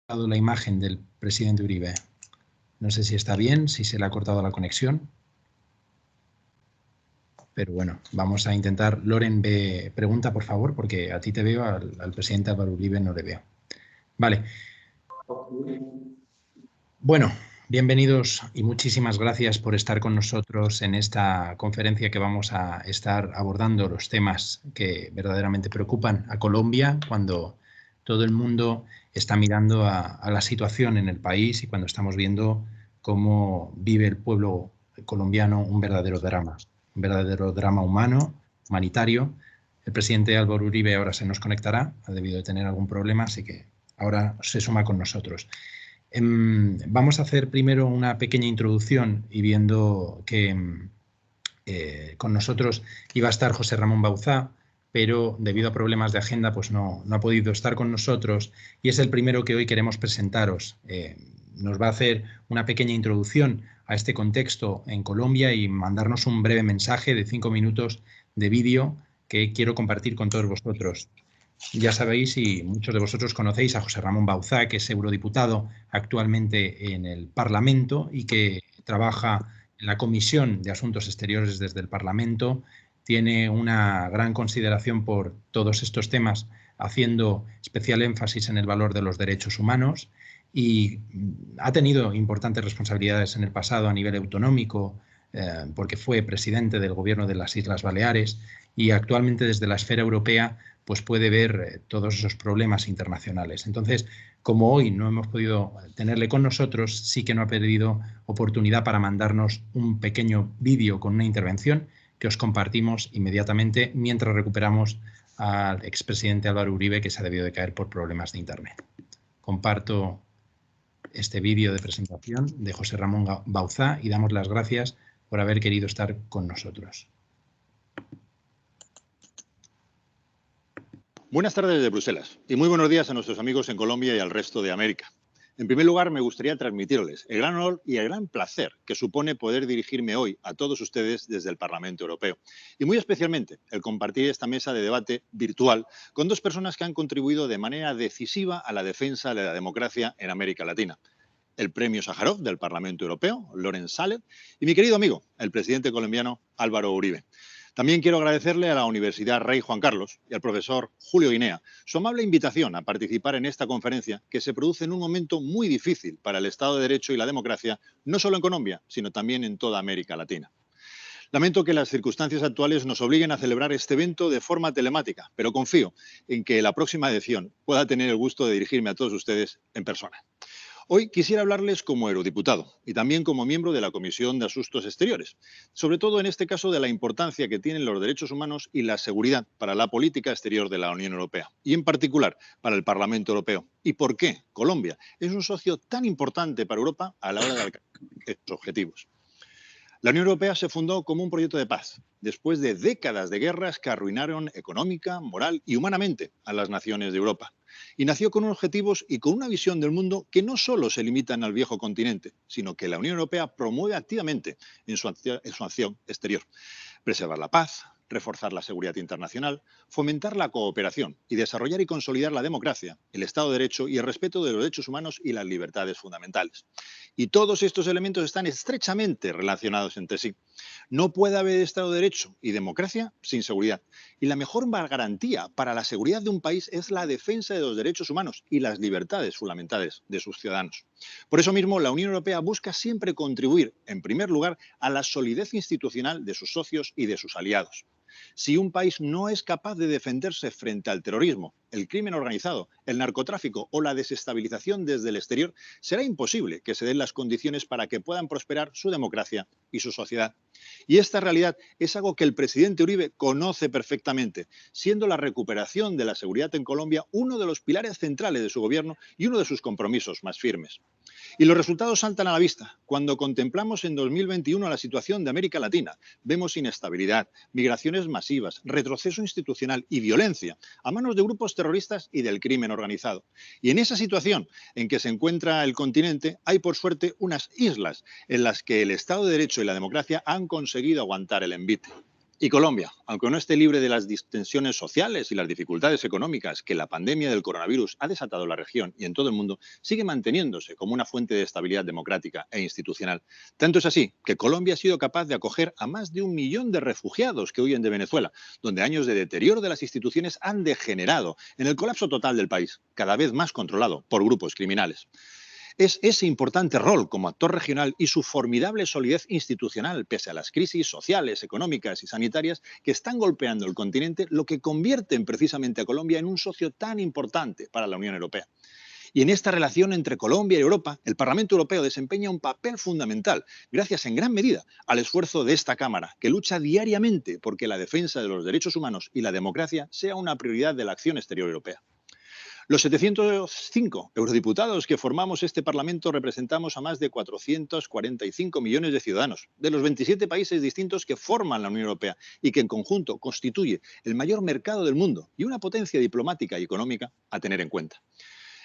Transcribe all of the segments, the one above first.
La imagen del presidente Uribe. No sé si está bien, si se le ha cortado la conexión. Pero bueno, vamos a intentar. Loren, pregunta, por favor, porque a ti te veo, al presidente Álvaro Uribe no le veo. Vale. Bueno, bienvenidos y muchísimas gracias por estar con nosotros en esta conferencia que vamos a estar abordando los temas que verdaderamente preocupan a Colombia cuando todo el mundo está mirando a la situación en el país y cuando estamos viendo cómo vive el pueblo colombiano un verdadero drama humano, humanitario. El presidente Álvaro Uribe ahora se nos conectará, ha debido de tener algún problema, así que ahora se suma con nosotros. Vamos a hacer primero una pequeña introducción y viendo que con nosotros iba a estar José Ramón Bauzá, pero debido a problemas de agenda pues no ha podido estar con nosotros y es el primero que hoy queremos presentaros. Nos va a hacer una pequeña introducción a este contexto en Colombia y mandarnos un breve mensaje de 5 minutos de vídeo que quiero compartir con todos vosotros. Ya sabéis y muchos de vosotros conocéis a José Ramón Bauzá, que es eurodiputado actualmente en el Parlamento y que trabaja en la Comisión de Asuntos Exteriores desde el Parlamento. Tiene una gran consideración por todos estos temas, haciendo especial énfasis en el valor de los derechos humanos y ha tenido importantes responsabilidades en el pasado a nivel autonómico, porque fue presidente del Gobierno de las Islas Baleares y actualmente desde la esfera europea pues puede ver todos esos problemas internacionales. Entonces, como hoy no hemos podido tenerle con nosotros, sí que no ha perdido oportunidad para mandarnos un pequeño vídeo con una intervención que os compartimos inmediatamente mientras recuperamos al expresidente Álvaro Uribe, que se ha debido de caer por problemas de internet. Comparto este vídeo de presentación de José Ramón Bauzá y damos las gracias por haber querido estar con nosotros. Buenas tardes desde Bruselas y muy buenos días a nuestros amigos en Colombia y al resto de América. En primer lugar, me gustaría transmitirles el gran honor y el gran placer que supone poder dirigirme hoy a todos ustedes desde el Parlamento Europeo. Y muy especialmente el compartir esta mesa de debate virtual con dos personas que han contribuido de manera decisiva a la defensa de la democracia en América Latina. El premio Sájarov del Parlamento Europeo, Loren Salet, y mi querido amigo, el presidente colombiano Álvaro Uribe. También quiero agradecerle a la Universidad Rey Juan Carlos y al profesor Julio Guinea su amable invitación a participar en esta conferencia que se produce en un momento muy difícil para el Estado de Derecho y la democracia, no solo en Colombia, sino también en toda América Latina. Lamento que las circunstancias actuales nos obliguen a celebrar este evento de forma telemática, pero confío en que la próxima edición pueda tener el gusto de dirigirme a todos ustedes en persona. Hoy quisiera hablarles como eurodiputado y también como miembro de la Comisión de Asuntos Exteriores, sobre todo en este caso de la importancia que tienen los derechos humanos y la seguridad para la política exterior de la Unión Europea y en particular para el Parlamento Europeo. ¿Y por qué Colombia es un socio tan importante para Europa a la hora de alcanzar estos objetivos? La Unión Europea se fundó como un proyecto de paz, después de décadas de guerras que arruinaron económica, moral y humanamente a las naciones de Europa. Y nació con unos objetivos y con una visión del mundo que no solo se limitan al viejo continente, sino que la Unión Europea promueve activamente en su acción exterior. Preservar la paz, reforzar la seguridad internacional, fomentar la cooperación y desarrollar y consolidar la democracia, el Estado de Derecho y el respeto de los derechos humanos y las libertades fundamentales. Y todos estos elementos están estrechamente relacionados entre sí. No puede haber Estado de Derecho y democracia sin seguridad. Y la mejor garantía para la seguridad de un país es la defensa de los derechos humanos y las libertades fundamentales de sus ciudadanos. Por eso mismo, la Unión Europea busca siempre contribuir, en primer lugar, a la solidez institucional de sus socios y de sus aliados. Si un país no es capaz de defenderse frente al terrorismo, el crimen organizado, el narcotráfico o la desestabilización desde el exterior, será imposible que se den las condiciones para que puedan prosperar su democracia y su sociedad. Y esta realidad es algo que el presidente Uribe conoce perfectamente, siendo la recuperación de la seguridad en Colombia uno de los pilares centrales de su gobierno y uno de sus compromisos más firmes. Y los resultados saltan a la vista. Cuando contemplamos en 2021 la situación de América Latina, vemos inestabilidad, migraciones masivas, retroceso institucional y violencia a manos de grupos terroristas y del crimen organizado. Y en esa situación en que se encuentra el continente, hay por suerte unas islas en las que el Estado de Derecho y la democracia han conseguido aguantar el envite. Y Colombia, aunque no esté libre de las distensiones sociales y las dificultades económicas que la pandemia del coronavirus ha desatado en la región y en todo el mundo, sigue manteniéndose como una fuente de estabilidad democrática e institucional. Tanto es así que Colombia ha sido capaz de acoger a más de 1 millón de refugiados que huyen de Venezuela, donde años de deterioro de las instituciones han degenerado en el colapso total del país, cada vez más controlado por grupos criminales. Es ese importante rol como actor regional y su formidable solidez institucional, pese a las crisis sociales, económicas y sanitarias que están golpeando el continente, lo que convierten precisamente a Colombia en un socio tan importante para la Unión Europea. Y en esta relación entre Colombia y Europa, el Parlamento Europeo desempeña un papel fundamental, gracias en gran medida al esfuerzo de esta Cámara, que lucha diariamente porque la defensa de los derechos humanos y la democracia sea una prioridad de la acción exterior europea. Los 705 eurodiputados que formamos este Parlamento representamos a más de 445 millones de ciudadanos de los 27 países distintos que forman la Unión Europea y que en conjunto constituye el mayor mercado del mundo y una potencia diplomática y económica a tener en cuenta.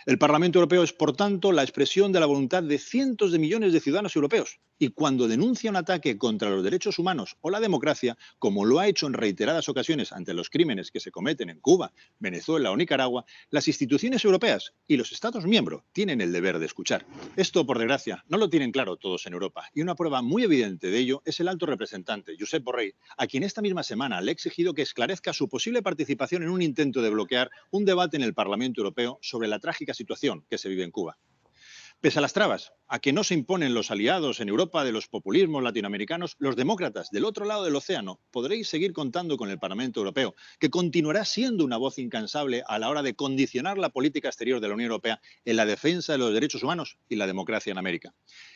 El Parlamento Europeo es, por tanto, la expresión de la voluntad de cientos de millones de ciudadanos europeos. Y cuando denuncia un ataque contra los derechos humanos o la democracia, como lo ha hecho en reiteradas ocasiones ante los crímenes que se cometen en Cuba, Venezuela o Nicaragua, las instituciones europeas y los Estados miembros tienen el deber de escuchar. Esto, por desgracia, no lo tienen claro todos en Europa. Y una prueba muy evidente de ello es el alto representante, Josep Borrell, a quien esta misma semana le ha exigido que esclarezca su posible participación en un intento de bloquear un debate en el Parlamento Europeo sobre la trágica situación que se vive en Cuba. Pese a las trabas a que no se imponen los aliados en Europa de los populismos latinoamericanos, los demócratas del otro lado del océano podréis seguir contando con el Parlamento Europeo, que continuará siendo una voz incansable a la hora de condicionar la política exterior de la Unión Europea en la defensa de los derechos humanos y la democracia en América.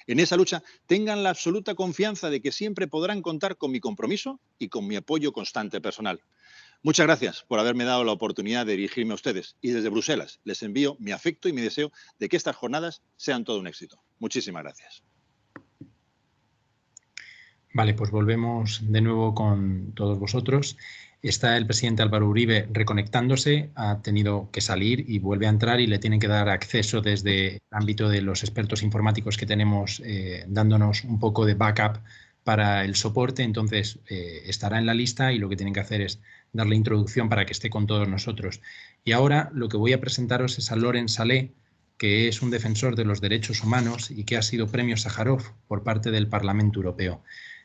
En esa lucha tengan la absoluta confianza de que siempre podrán contar con mi compromiso y con mi apoyo constante personal. Muchas gracias por haberme dado la oportunidad de dirigirme a ustedes y desde Bruselas les envío mi afecto y mi deseo de que estas jornadas sean todo un éxito. Muchísimas gracias. Vale, pues volvemos de nuevo con todos vosotros. Está el presidente Álvaro Uribe reconectándose, ha tenido que salir y vuelve a entrar y le tienen que dar acceso desde el ámbito de los expertos informáticos que tenemos dándonos un poco de backup para el soporte, entonces estará en la lista y lo que tienen que hacer es darle introducción para que esté con todos nosotros. Y ahora lo que voy a presentaros es a Loren Saleh, que es un defensor de los derechos humanos y que ha sido premio Sájarov por parte del Parlamento Europeo.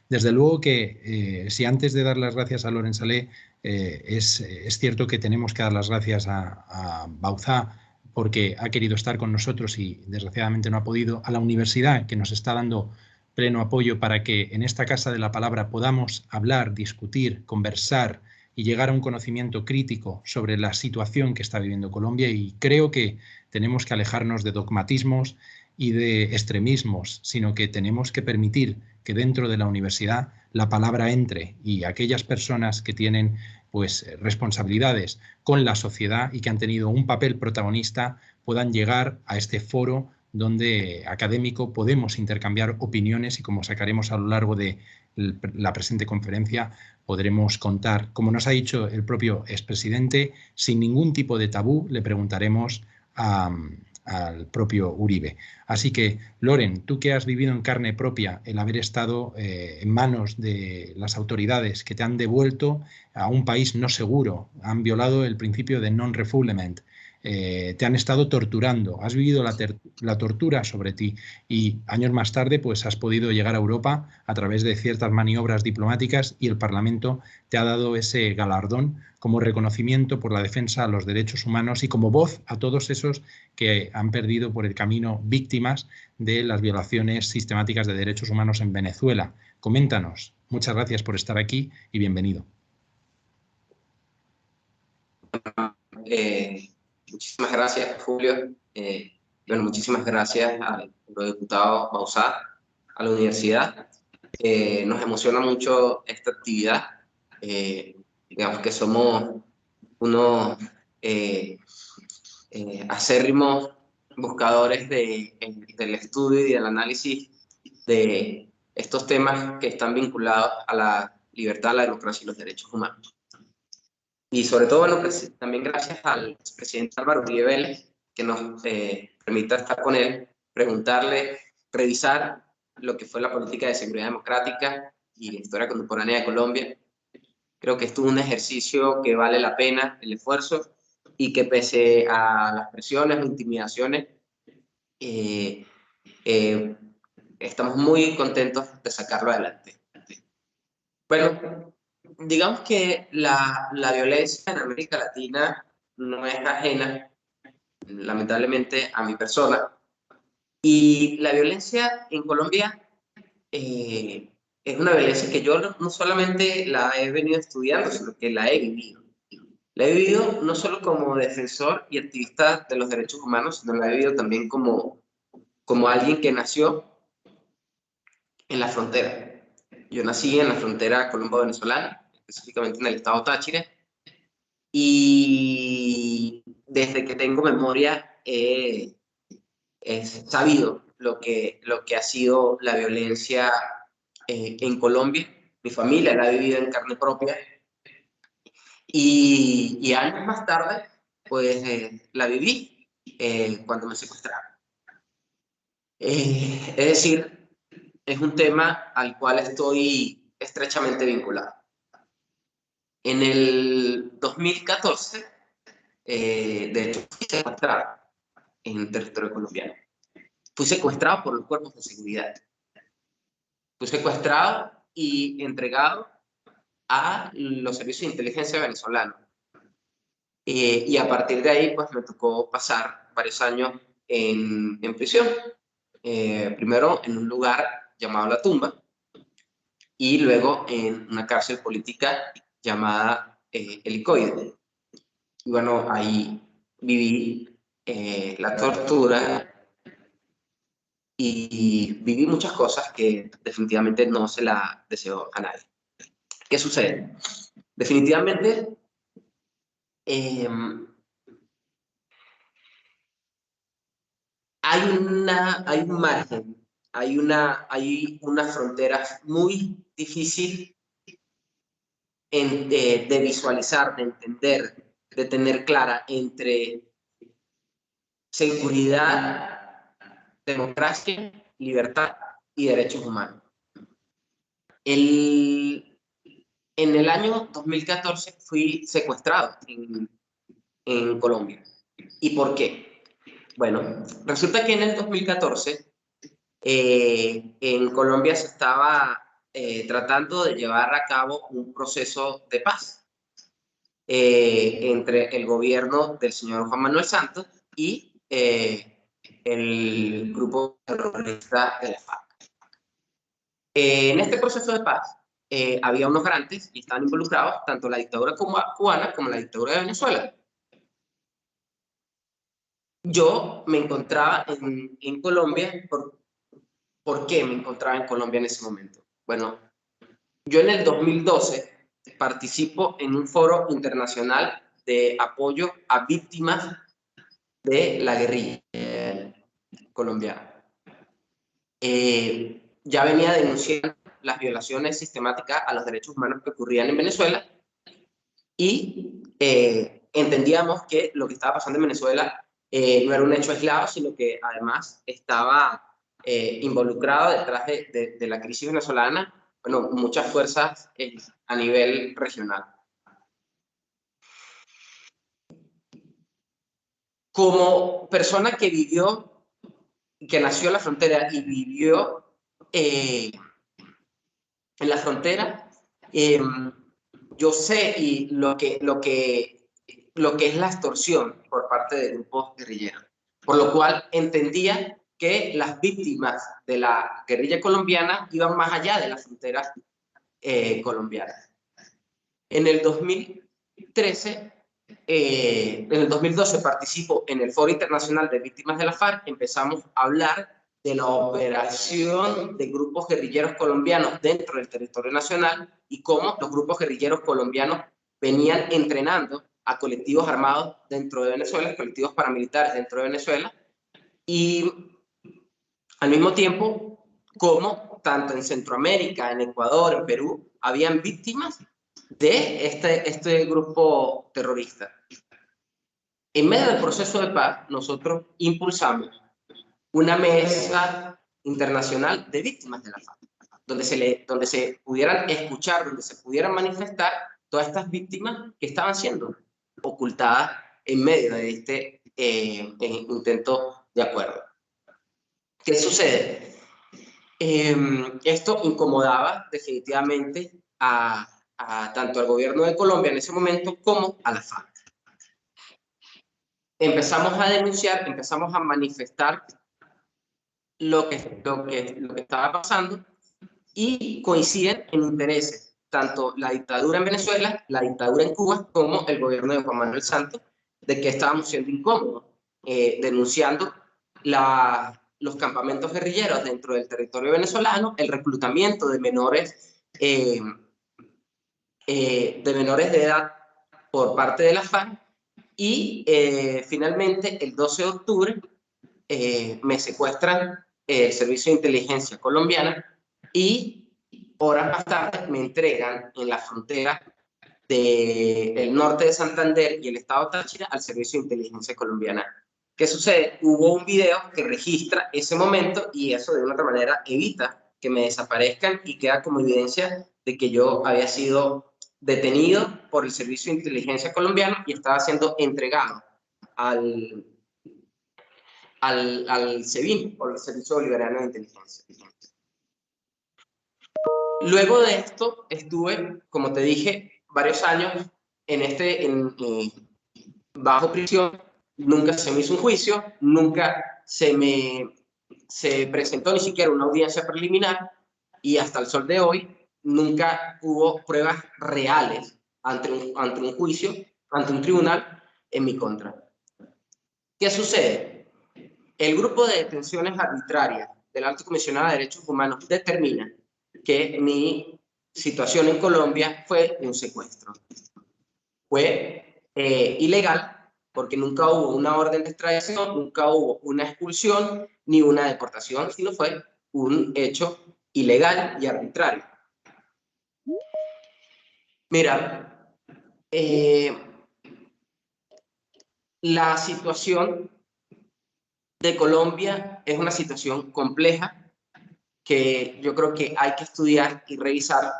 Desde luego que si antes de dar las gracias a Loren Saleh es cierto que tenemos que dar las gracias a Bauzá porque ha querido estar con nosotros y desgraciadamente no ha podido, a la universidad que nos está dando pleno apoyo para que en esta Casa de la Palabra podamos hablar, discutir, conversar y llegar a un conocimiento crítico sobre la situación que está viviendo Colombia, y creo que tenemos que alejarnos de dogmatismos y de extremismos, sino que tenemos que permitir que dentro de la universidad la palabra entre y aquellas personas que tienen pues responsabilidades con la sociedad y que han tenido un papel protagonista puedan llegar a este foro donde académico podemos intercambiar opiniones y, como sacaremos a lo largo de la presente conferencia, podremos contar, como nos ha dicho el propio expresidente, sin ningún tipo de tabú, le preguntaremos al propio Uribe. Así que, Loren, tú que has vivido en carne propia el haber estado en manos de las autoridades que te han devuelto a un país no seguro, han violado el principio de non-refoulement, te han estado torturando, has vivido la tortura sobre ti y años más tarde pues has podido llegar a Europa a través de ciertas maniobras diplomáticas y el Parlamento te ha dado ese galardón como reconocimiento por la defensa a los derechos humanos y como voz a todos esos que han perdido por el camino víctimas de las violaciones sistemáticas de derechos humanos en Venezuela. Coméntanos. Muchas gracias por estar aquí y bienvenido. Muchísimas gracias, Julio. Bueno, muchísimas gracias al eurodiputado Bauzá, a la universidad. Nos emociona mucho esta actividad. Digamos que somos unos acérrimos buscadores del estudio y del análisis de estos temas que están vinculados a la libertad, la democracia y los derechos humanos. Y sobre todo, bueno, también gracias al presidente Álvaro Uribe Vélez, que nos permita estar con él, preguntarle, revisar lo que fue la política de seguridad democrática y la historia contemporánea de Colombia. Creo que esto es un ejercicio que vale la pena el esfuerzo y que pese a las presiones o intimidaciones, estamos muy contentos de sacarlo adelante. Bueno, digamos que la violencia en América Latina no es ajena, lamentablemente, a mi persona. Y la violencia en Colombia es una violencia que yo no solamente la he venido estudiando, sino que la he vivido. La he vivido no solo como defensor y activista de los derechos humanos, sino la he vivido también como alguien que nació en la frontera. Yo nací en la frontera colombo-venezolana, específicamente en el estado Táchira, y desde que tengo memoria he sabido lo que ha sido la violencia en Colombia. Mi familia la ha vivido en carne propia y años más tarde pues la viví cuando me secuestraron. Es decir, es un tema al cual estoy estrechamente vinculado. En el 2014, de hecho, fui secuestrado en territorio colombiano. Fui secuestrado por los cuerpos de seguridad. Fui secuestrado y entregado a los servicios de inteligencia venezolanos. Y a partir de ahí, pues me tocó pasar varios años en prisión. Primero en un lugar llamado La Tumba y luego en una cárcel política llamada Helicoide. Y bueno, ahí viví la tortura y viví muchas cosas que definitivamente no se la deseo a nadie. ¿Qué sucede? Definitivamente hay un margen, hay una frontera muy difícil de visualizar, de entender, de tener clara entre seguridad, democracia, libertad y derechos humanos. En el año 2014 fui secuestrado en Colombia. ¿Y por qué? Bueno, resulta que en el 2014 en Colombia se estaba tratando de llevar a cabo un proceso de paz entre el gobierno del señor Juan Manuel Santos y el grupo terrorista de la FARC. En este proceso de paz había unos grandes y estaban involucrados tanto la dictadura cubana como la dictadura de Venezuela. Yo me encontraba en Colombia. ¿Por qué me encontraba en Colombia en ese momento? Bueno, yo en el 2012 participo en un foro internacional de apoyo a víctimas de la guerrilla colombiana. Ya venía denunciando las violaciones sistemáticas a los derechos humanos que ocurrían en Venezuela y entendíamos que lo que estaba pasando en Venezuela no era un hecho aislado, sino que además estaba involucrado detrás de la crisis venezolana, bueno, muchas fuerzas a nivel regional. Como persona que vivió, que nació en la frontera y vivió en la frontera, yo sé y lo que es la extorsión por parte de grupos guerrilleros, por lo cual entendía que las víctimas de la guerrilla colombiana iban más allá de las fronteras colombianas. En el 2013, en el 2012 participo en el Foro Internacional de Víctimas de la FARC. Empezamos a hablar de la operación de grupos guerrilleros colombianos dentro del territorio nacional y cómo los grupos guerrilleros colombianos venían entrenando a colectivos armados dentro de Venezuela, colectivos paramilitares dentro de Venezuela, y al mismo tiempo como tanto en Centroamérica, en Ecuador, en Perú, habían víctimas de este grupo terrorista. En medio del proceso de paz, nosotros impulsamos una mesa internacional de víctimas de la FARC, donde se pudieran escuchar, donde se pudieran manifestar todas estas víctimas que estaban siendo ocultadas en medio de este intento de acuerdo. ¿Qué sucede? Esto incomodaba definitivamente a tanto al gobierno de Colombia en ese momento como a la FARC. Empezamos a denunciar, empezamos a manifestar lo que estaba pasando, y coinciden en intereses, tanto la dictadura en Venezuela, la dictadura en Cuba, como el gobierno de Juan Manuel Santos, de que estábamos siendo incómodos, denunciando los campamentos guerrilleros dentro del territorio venezolano, el reclutamiento de menores de edad por parte de la FARC, y finalmente el 12 de octubre me secuestran el Servicio de Inteligencia colombiana, y horas más tarde me entregan en la frontera del norte de Santander y el estado Táchira al Servicio de Inteligencia colombiana. ¿Qué sucede? Hubo un video que registra ese momento, y eso de una otra manera evita que me desaparezcan, y queda como evidencia de que yo había sido detenido por el Servicio de Inteligencia colombiano y estaba siendo entregado al SEBIN, por el Servicio Bolivariano de Inteligencia. Luego de esto estuve, como te dije, varios años bajo prisión. Nunca se me hizo un juicio, nunca se presentó ni siquiera una audiencia preliminar, y hasta el sol de hoy nunca hubo pruebas reales ante un juicio, ante un tribunal en mi contra. ¿Qué sucede? El grupo de detenciones arbitrarias del Alto Comisionado de Derechos Humanos determina que mi situación en Colombia fue un secuestro. Fue ilegal, porque nunca hubo una orden de extradición, nunca hubo una expulsión ni una deportación, sino fue un hecho ilegal y arbitrario. Mira, la situación de Colombia es una situación compleja que yo creo que hay que estudiar y revisar,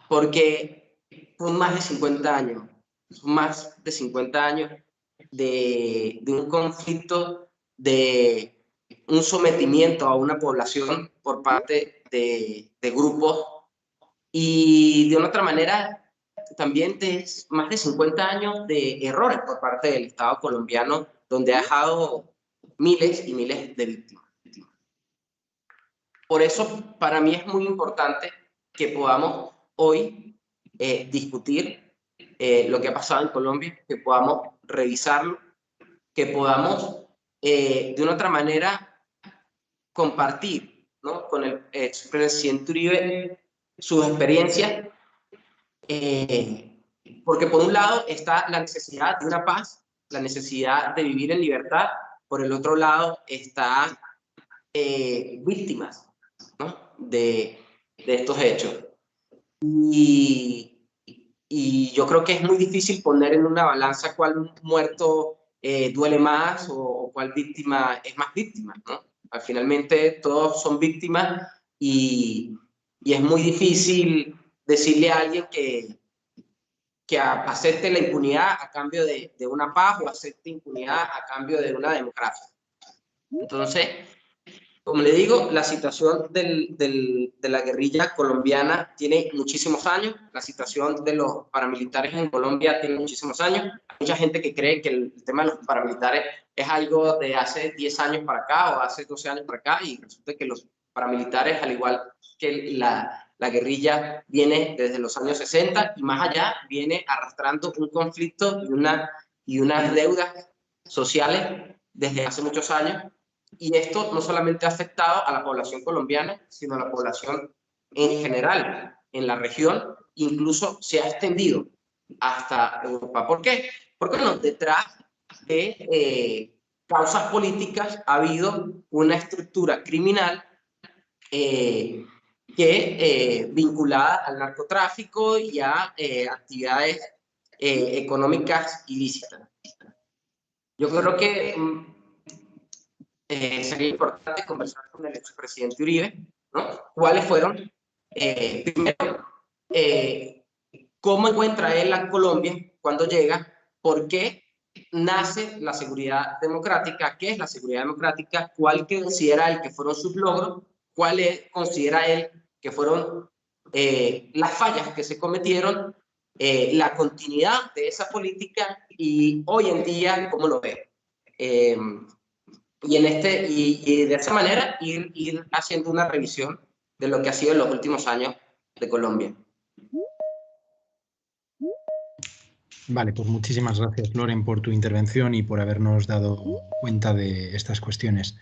porque son más de 50 años, de un conflicto, de un sometimiento a una población por parte de grupos, y de una otra manera también de más de 50 años de errores por parte del Estado colombiano, donde ha dejado miles y miles de víctimas. Por eso, para mí es muy importante que podamos hoy discutir lo que ha pasado en Colombia, que podamos revisarlo, que podamos de una otra manera compartir, ¿no?, con el expresidente Uribe sus experiencias, porque por un lado está la necesidad de una paz, la necesidad de vivir en libertad, por el otro lado está víctimas, ¿no?, de estos hechos. Y yo creo que es muy difícil poner en una balanza cuál muerto duele más, o cuál víctima es más víctima, ¿no? Finalmente todos son víctimas, y es muy difícil decirle a alguien que acepte la impunidad a cambio de una paz, o acepte impunidad a cambio de una democracia. Entonces, como le digo, la situación de la guerrilla colombiana tiene muchísimos años. La situación de los paramilitares en Colombia tiene muchísimos años. Hay mucha gente que cree que el tema de los paramilitares es algo de hace 10 años para acá o hace 12 años para acá, y resulta que los paramilitares, al igual que la guerrilla, viene desde los años 60 y más allá, viene arrastrando un conflicto y unas deudas sociales desde hace muchos años. Y esto no solamente ha afectado a la población colombiana, sino a la población en general en la región, incluso se ha extendido hasta Europa. ¿Por qué? Porque bueno, detrás de causas políticas ha habido una estructura criminal vinculada al narcotráfico y a actividades económicas ilícitas. Yo creo que sería importante conversar con el expresidente Uribe, ¿no? ¿Cuáles fueron, primero, cómo encuentra él a Colombia cuando llega, por qué nace la seguridad democrática, qué es la seguridad democrática, cuál considera él que fueron sus logros, considera él que fueron las fallas que se cometieron, la continuidad de esa política y hoy en día cómo lo ve. Y de esa manera ir haciendo una revisión de lo que ha sido en los últimos años de Colombia. Vale, pues muchísimas gracias, Loren, por tu intervención y por habernos dado cuenta de estas cuestiones.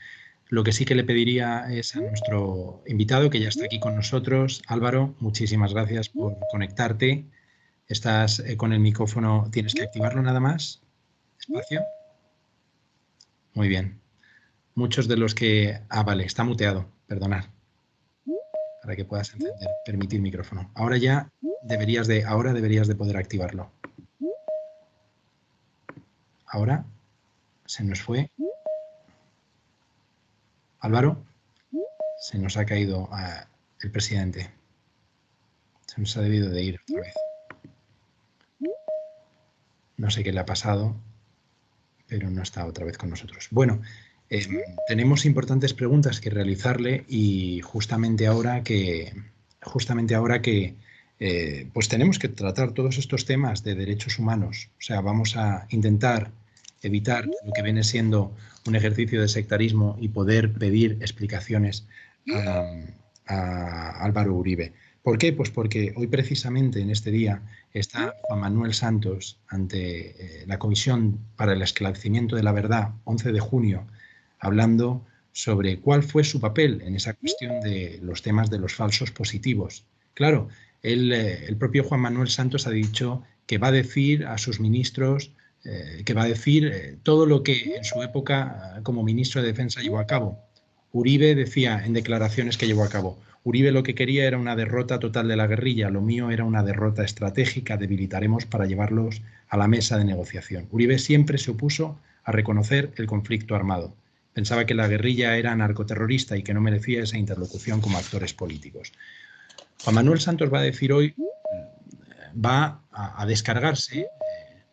Lo que sí que le pediría es a nuestro invitado, que ya está aquí con nosotros, Álvaro, muchísimas gracias por conectarte. Estás con el micrófono, tienes que activarlo nada más. Espacio. Muy bien. Muchos de los que... Ah, vale, está muteado, perdonad. Para que puedas encender, permitir micrófono. Ahora deberías de poder activarlo. Ahora se nos fue. Álvaro, se nos ha caído el presidente. Se nos ha debido de ir otra vez. No sé qué le ha pasado, pero no está otra vez con nosotros. Bueno, tenemos importantes preguntas que realizarle y justamente ahora que pues tenemos que tratar todos estos temas de derechos humanos. O sea, vamos a intentar evitar lo que viene siendo un ejercicio de sectarismo y poder pedir explicaciones a Álvaro Uribe. ¿Por qué? Pues porque hoy precisamente en este día está Juan Manuel Santos ante la Comisión para el Esclarecimiento de la Verdad, 11 de junio, hablando sobre cuál fue su papel en esa cuestión de los temas de los falsos positivos. Claro, el propio Juan Manuel Santos ha dicho que va a decir a sus ministros, que va a decir todo lo que en su época como ministro de Defensa llevó a cabo. Uribe decía en declaraciones que llevó a cabo, Uribe lo que quería era una derrota total de la guerrilla, lo mío era una derrota estratégica, debilitaremos para llevarlos a la mesa de negociación. Uribe siempre se opuso a reconocer el conflicto armado. Pensaba que la guerrilla era narcoterrorista y que no merecía esa interlocución como actores políticos. Juan Manuel Santos va a decir hoy, va a descargarse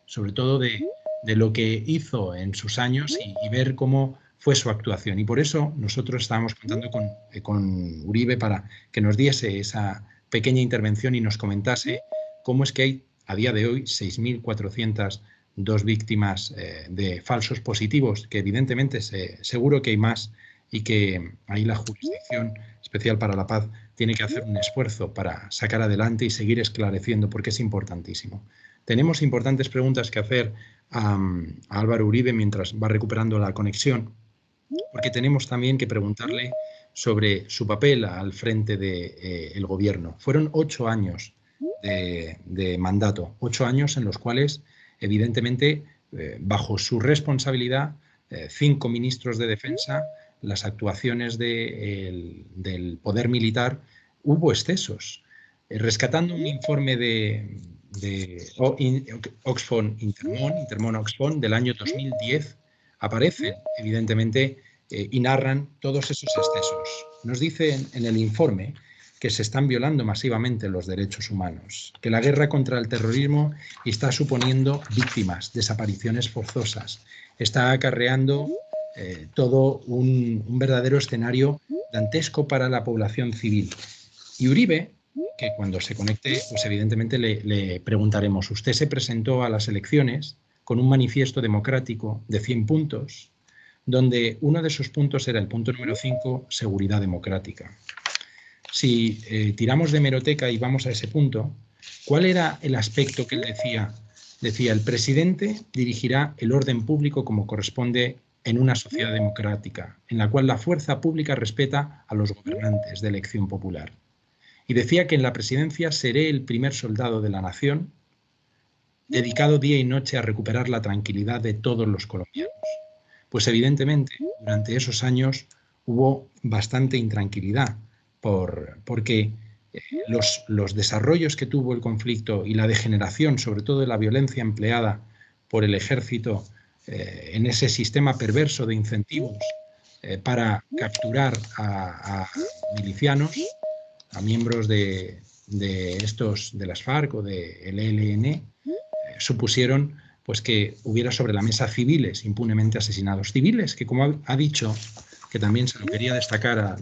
sobre todo de lo que hizo en sus años y ver cómo fue su actuación. Y por eso nosotros estábamos contando con Uribe para que nos diese esa pequeña intervención y nos comentase cómo es que hay a día de hoy 6.402 víctimas de falsos positivos, que evidentemente seguro que hay más y que ahí la Jurisdicción Especial para la Paz tiene que hacer un esfuerzo para sacar adelante y seguir esclareciendo porque es importantísimo. Tenemos importantes preguntas que hacer a Álvaro Uribe mientras va recuperando la conexión, porque tenemos también que preguntarle sobre su papel al frente del gobierno. Fueron 8 años de mandato, 8 años en los cuales, evidentemente, bajo su responsabilidad, 5 ministros de defensa, las actuaciones del poder militar, hubo excesos. Rescatando un informe de Oxfam Intermon Oxfam del año 2010, aparecen evidentemente y narran todos esos excesos. Nos dicen en el informe que se están violando masivamente los derechos humanos, que la guerra contra el terrorismo está suponiendo víctimas, desapariciones forzosas, está acarreando todo un verdadero escenario dantesco para la población civil. Y Uribe, que cuando se conecte, pues evidentemente le preguntaremos, usted se presentó a las elecciones con un manifiesto democrático de 100 puntos, donde uno de esos puntos era el punto número 5, seguridad democrática. Si tiramos de hemeroteca y vamos a ese punto, ¿cuál era el aspecto que él decía? Decía, el presidente dirigirá el orden público como corresponde en una sociedad democrática, en la cual la fuerza pública respeta a los gobernantes de elección popular. Y decía que en la presidencia seré el primer soldado de la nación, dedicado día y noche a recuperar la tranquilidad de todos los colombianos. Pues evidentemente, durante esos años hubo bastante intranquilidad, porque los desarrollos que tuvo el conflicto y la degeneración, sobre todo de la violencia empleada por el ejército en ese sistema perverso de incentivos para capturar a milicianos, a miembros de de estos, de las FARC o del ELN, supusieron pues que hubiera sobre la mesa civiles impunemente asesinados. Civiles que, como ha dicho, que también se lo quería destacar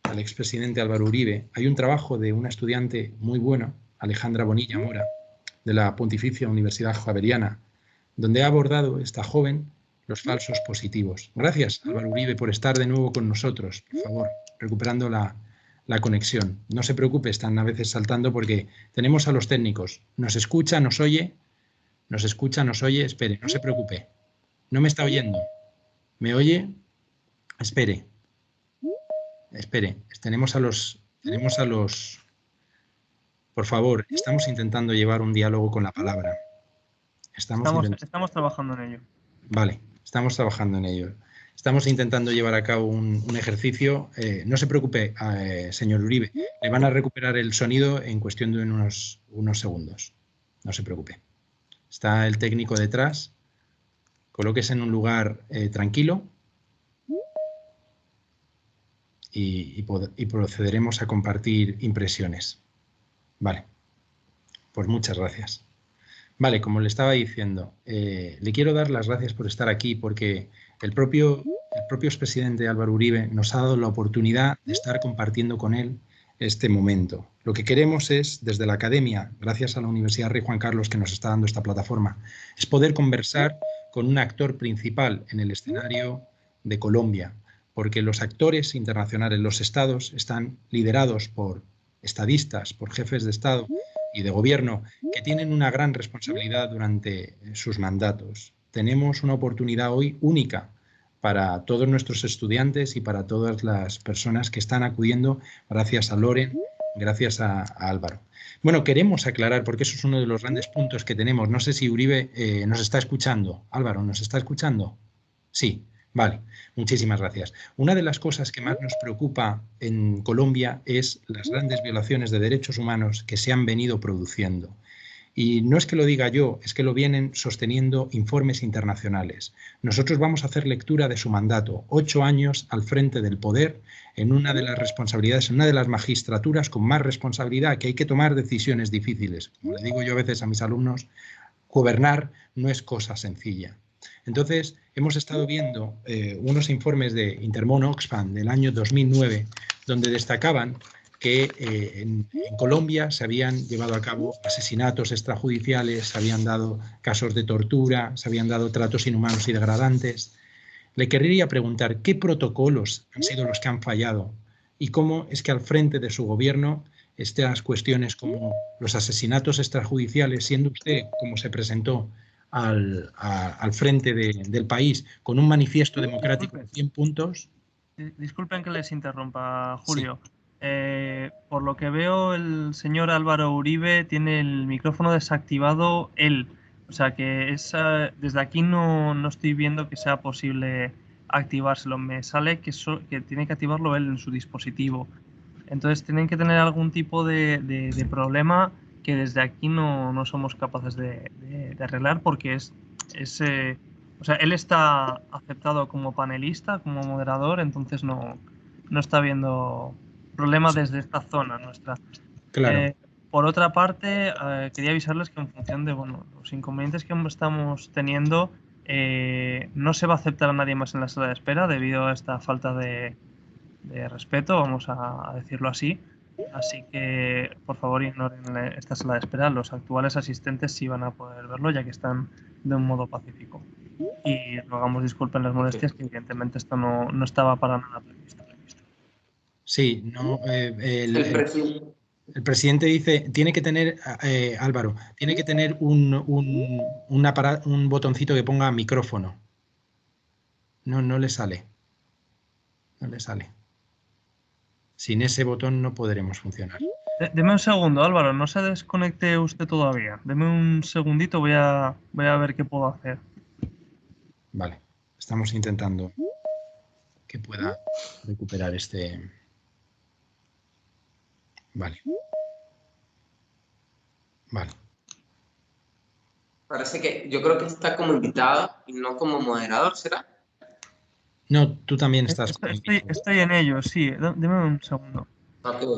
al expresidente Álvaro Uribe, hay un trabajo de una estudiante muy buena, Alejandra Bonilla Mora, de la Pontificia Universidad Javeriana, donde ha abordado esta joven los falsos positivos. Gracias, Álvaro Uribe, por estar de nuevo con nosotros. Por favor, recuperando la conexión. No se preocupe, están a veces saltando porque tenemos a los técnicos. Nos escucha, nos oye. Nos escucha, nos oye. Espere, no se preocupe. No me está oyendo. ¿Me oye? Espere. Espere. Tenemos a los... Por favor, estamos intentando llevar un diálogo con la palabra. Estamos trabajando en ello. Vale, estamos trabajando en ello. Estamos intentando llevar a cabo un ejercicio. No se preocupe, señor Uribe. Le van a recuperar el sonido en cuestión de unos segundos. No se preocupe. Está el técnico detrás. Colóquese en un lugar tranquilo y procederemos a compartir impresiones. Vale. Pues muchas gracias. Vale, como le estaba diciendo, le quiero dar las gracias por estar aquí porque el propio expresidente Álvaro Uribe nos ha dado la oportunidad de estar compartiendo con él este momento. Lo que queremos es, desde la academia, gracias a la Universidad Rey Juan Carlos que nos está dando esta plataforma, es poder conversar con un actor principal en el escenario de Colombia, porque los actores internacionales, los estados, están liderados por estadistas, por jefes de Estado y de gobierno que tienen una gran responsabilidad durante sus mandatos. Tenemos una oportunidad hoy única para todos nuestros estudiantes y para todas las personas que están acudiendo, gracias a Loren, gracias a Álvaro. Bueno, queremos aclarar, porque eso es uno de los grandes puntos que tenemos. No sé si Uribe nos está escuchando. Álvaro, ¿nos está escuchando? Sí. Vale, muchísimas gracias. Una de las cosas que más nos preocupa en Colombia es las grandes violaciones de derechos humanos que se han venido produciendo. Y no es que lo diga yo, es que lo vienen sosteniendo informes internacionales. Nosotros vamos a hacer lectura de su mandato, 8 años al frente del poder, en una de las responsabilidades, en una de las magistraturas con más responsabilidad, que hay que tomar decisiones difíciles. Como le digo yo a veces a mis alumnos, gobernar no es cosa sencilla. Entonces, hemos estado viendo unos informes de Intermon Oxfam del año 2009, donde destacaban que en Colombia se habían llevado a cabo asesinatos extrajudiciales, se habían dado casos de tortura, se habían dado tratos inhumanos y degradantes. Le querría preguntar qué protocolos han sido los que han fallado y cómo es que al frente de su gobierno estas cuestiones como los asesinatos extrajudiciales, siendo usted, como se presentó, al frente del país con un manifiesto democrático de 100 puntos. Disculpen que les interrumpa, Julio. Sí. Por lo que veo, el señor Álvaro Uribe tiene el micrófono desactivado él. O sea que desde aquí no estoy viendo que sea posible activárselo. Me sale que tiene que activarlo él en su dispositivo. Entonces tienen que tener algún tipo de problema que desde aquí no somos capaces de arreglar porque o sea, él está aceptado como panelista, como moderador, entonces no está habiendo problema desde esta zona nuestra. Claro. Por otra parte, quería avisarles que en función de los inconvenientes que estamos teniendo, no se va a aceptar a nadie más en la sala de espera debido a esta falta de respeto, vamos a decirlo así. Así que, por favor, ignoren esta sala de espera. Los actuales asistentes sí van a poder verlo, ya que están de un modo pacífico. Y rogamos disculpen las molestias, que evidentemente esto no estaba para nada previsto. Sí, no. El presidente dice, tiene que tener, Álvaro, tiene que tener un botoncito que ponga micrófono. No le sale. No le sale. Sin ese botón no podremos funcionar. Deme un segundo, Álvaro, no se desconecte usted todavía. Deme un segundito, voy a ver qué puedo hacer. Vale, estamos intentando que pueda recuperar este... Vale. Vale. Parece que yo creo que está como invitado y no como moderador, ¿será? No, tú también estás. Estoy en ello, sí. Deme un segundo. Okay.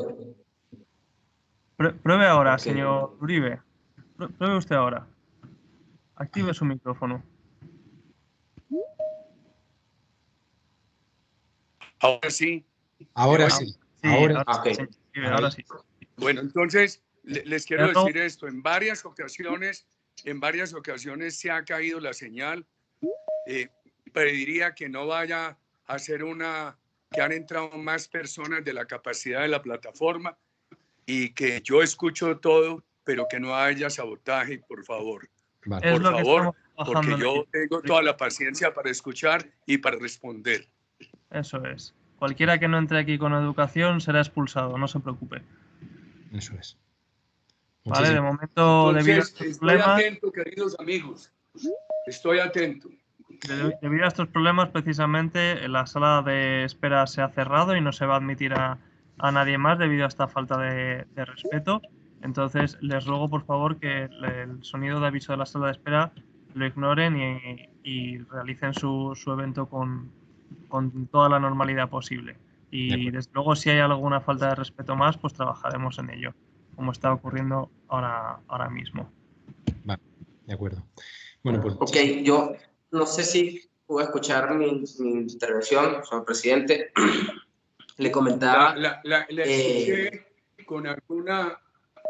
Pruebe ahora, Ok. señor Uribe. Pruebe usted ahora. Active su micrófono. Ahora sí. Ahora ¿Me sí. oyen? Sí, Ahora ahora Ok. sí, señor Uribe, ahora sí. Bueno, entonces les quiero Pero- decir esto. En varias ocasiones se ha caído la señal. Pediría que no vaya a ser que han entrado más personas de la capacidad de la plataforma y que yo escucho todo, pero que no haya sabotaje, por favor. Vale. Es Por lo que favor, estamos trabajando porque en yo ello. tengo toda la paciencia para escuchar y para responder. Eso es. Cualquiera que no entre aquí con educación será expulsado, no se preocupe. Eso es. Vale, de Muchísimas momento, debido a Entonces, estos estoy problemas, atento, queridos amigos. Estoy atento. debido a estos problemas, precisamente, la sala de espera se ha cerrado y no se va a admitir a nadie más debido a esta falta de respeto. Entonces, les ruego, por favor, que el sonido de aviso de la sala de espera lo ignoren y realicen su evento con toda la normalidad posible. De Y acuerdo. desde luego, si hay alguna falta de respeto más, pues trabajaremos en ello, como está ocurriendo ahora mismo. Vale, de acuerdo. Bueno, pues Ok, yo no sé si pudo escuchar mi intervención, señor presidente. Le comentaba, La escuché con alguna...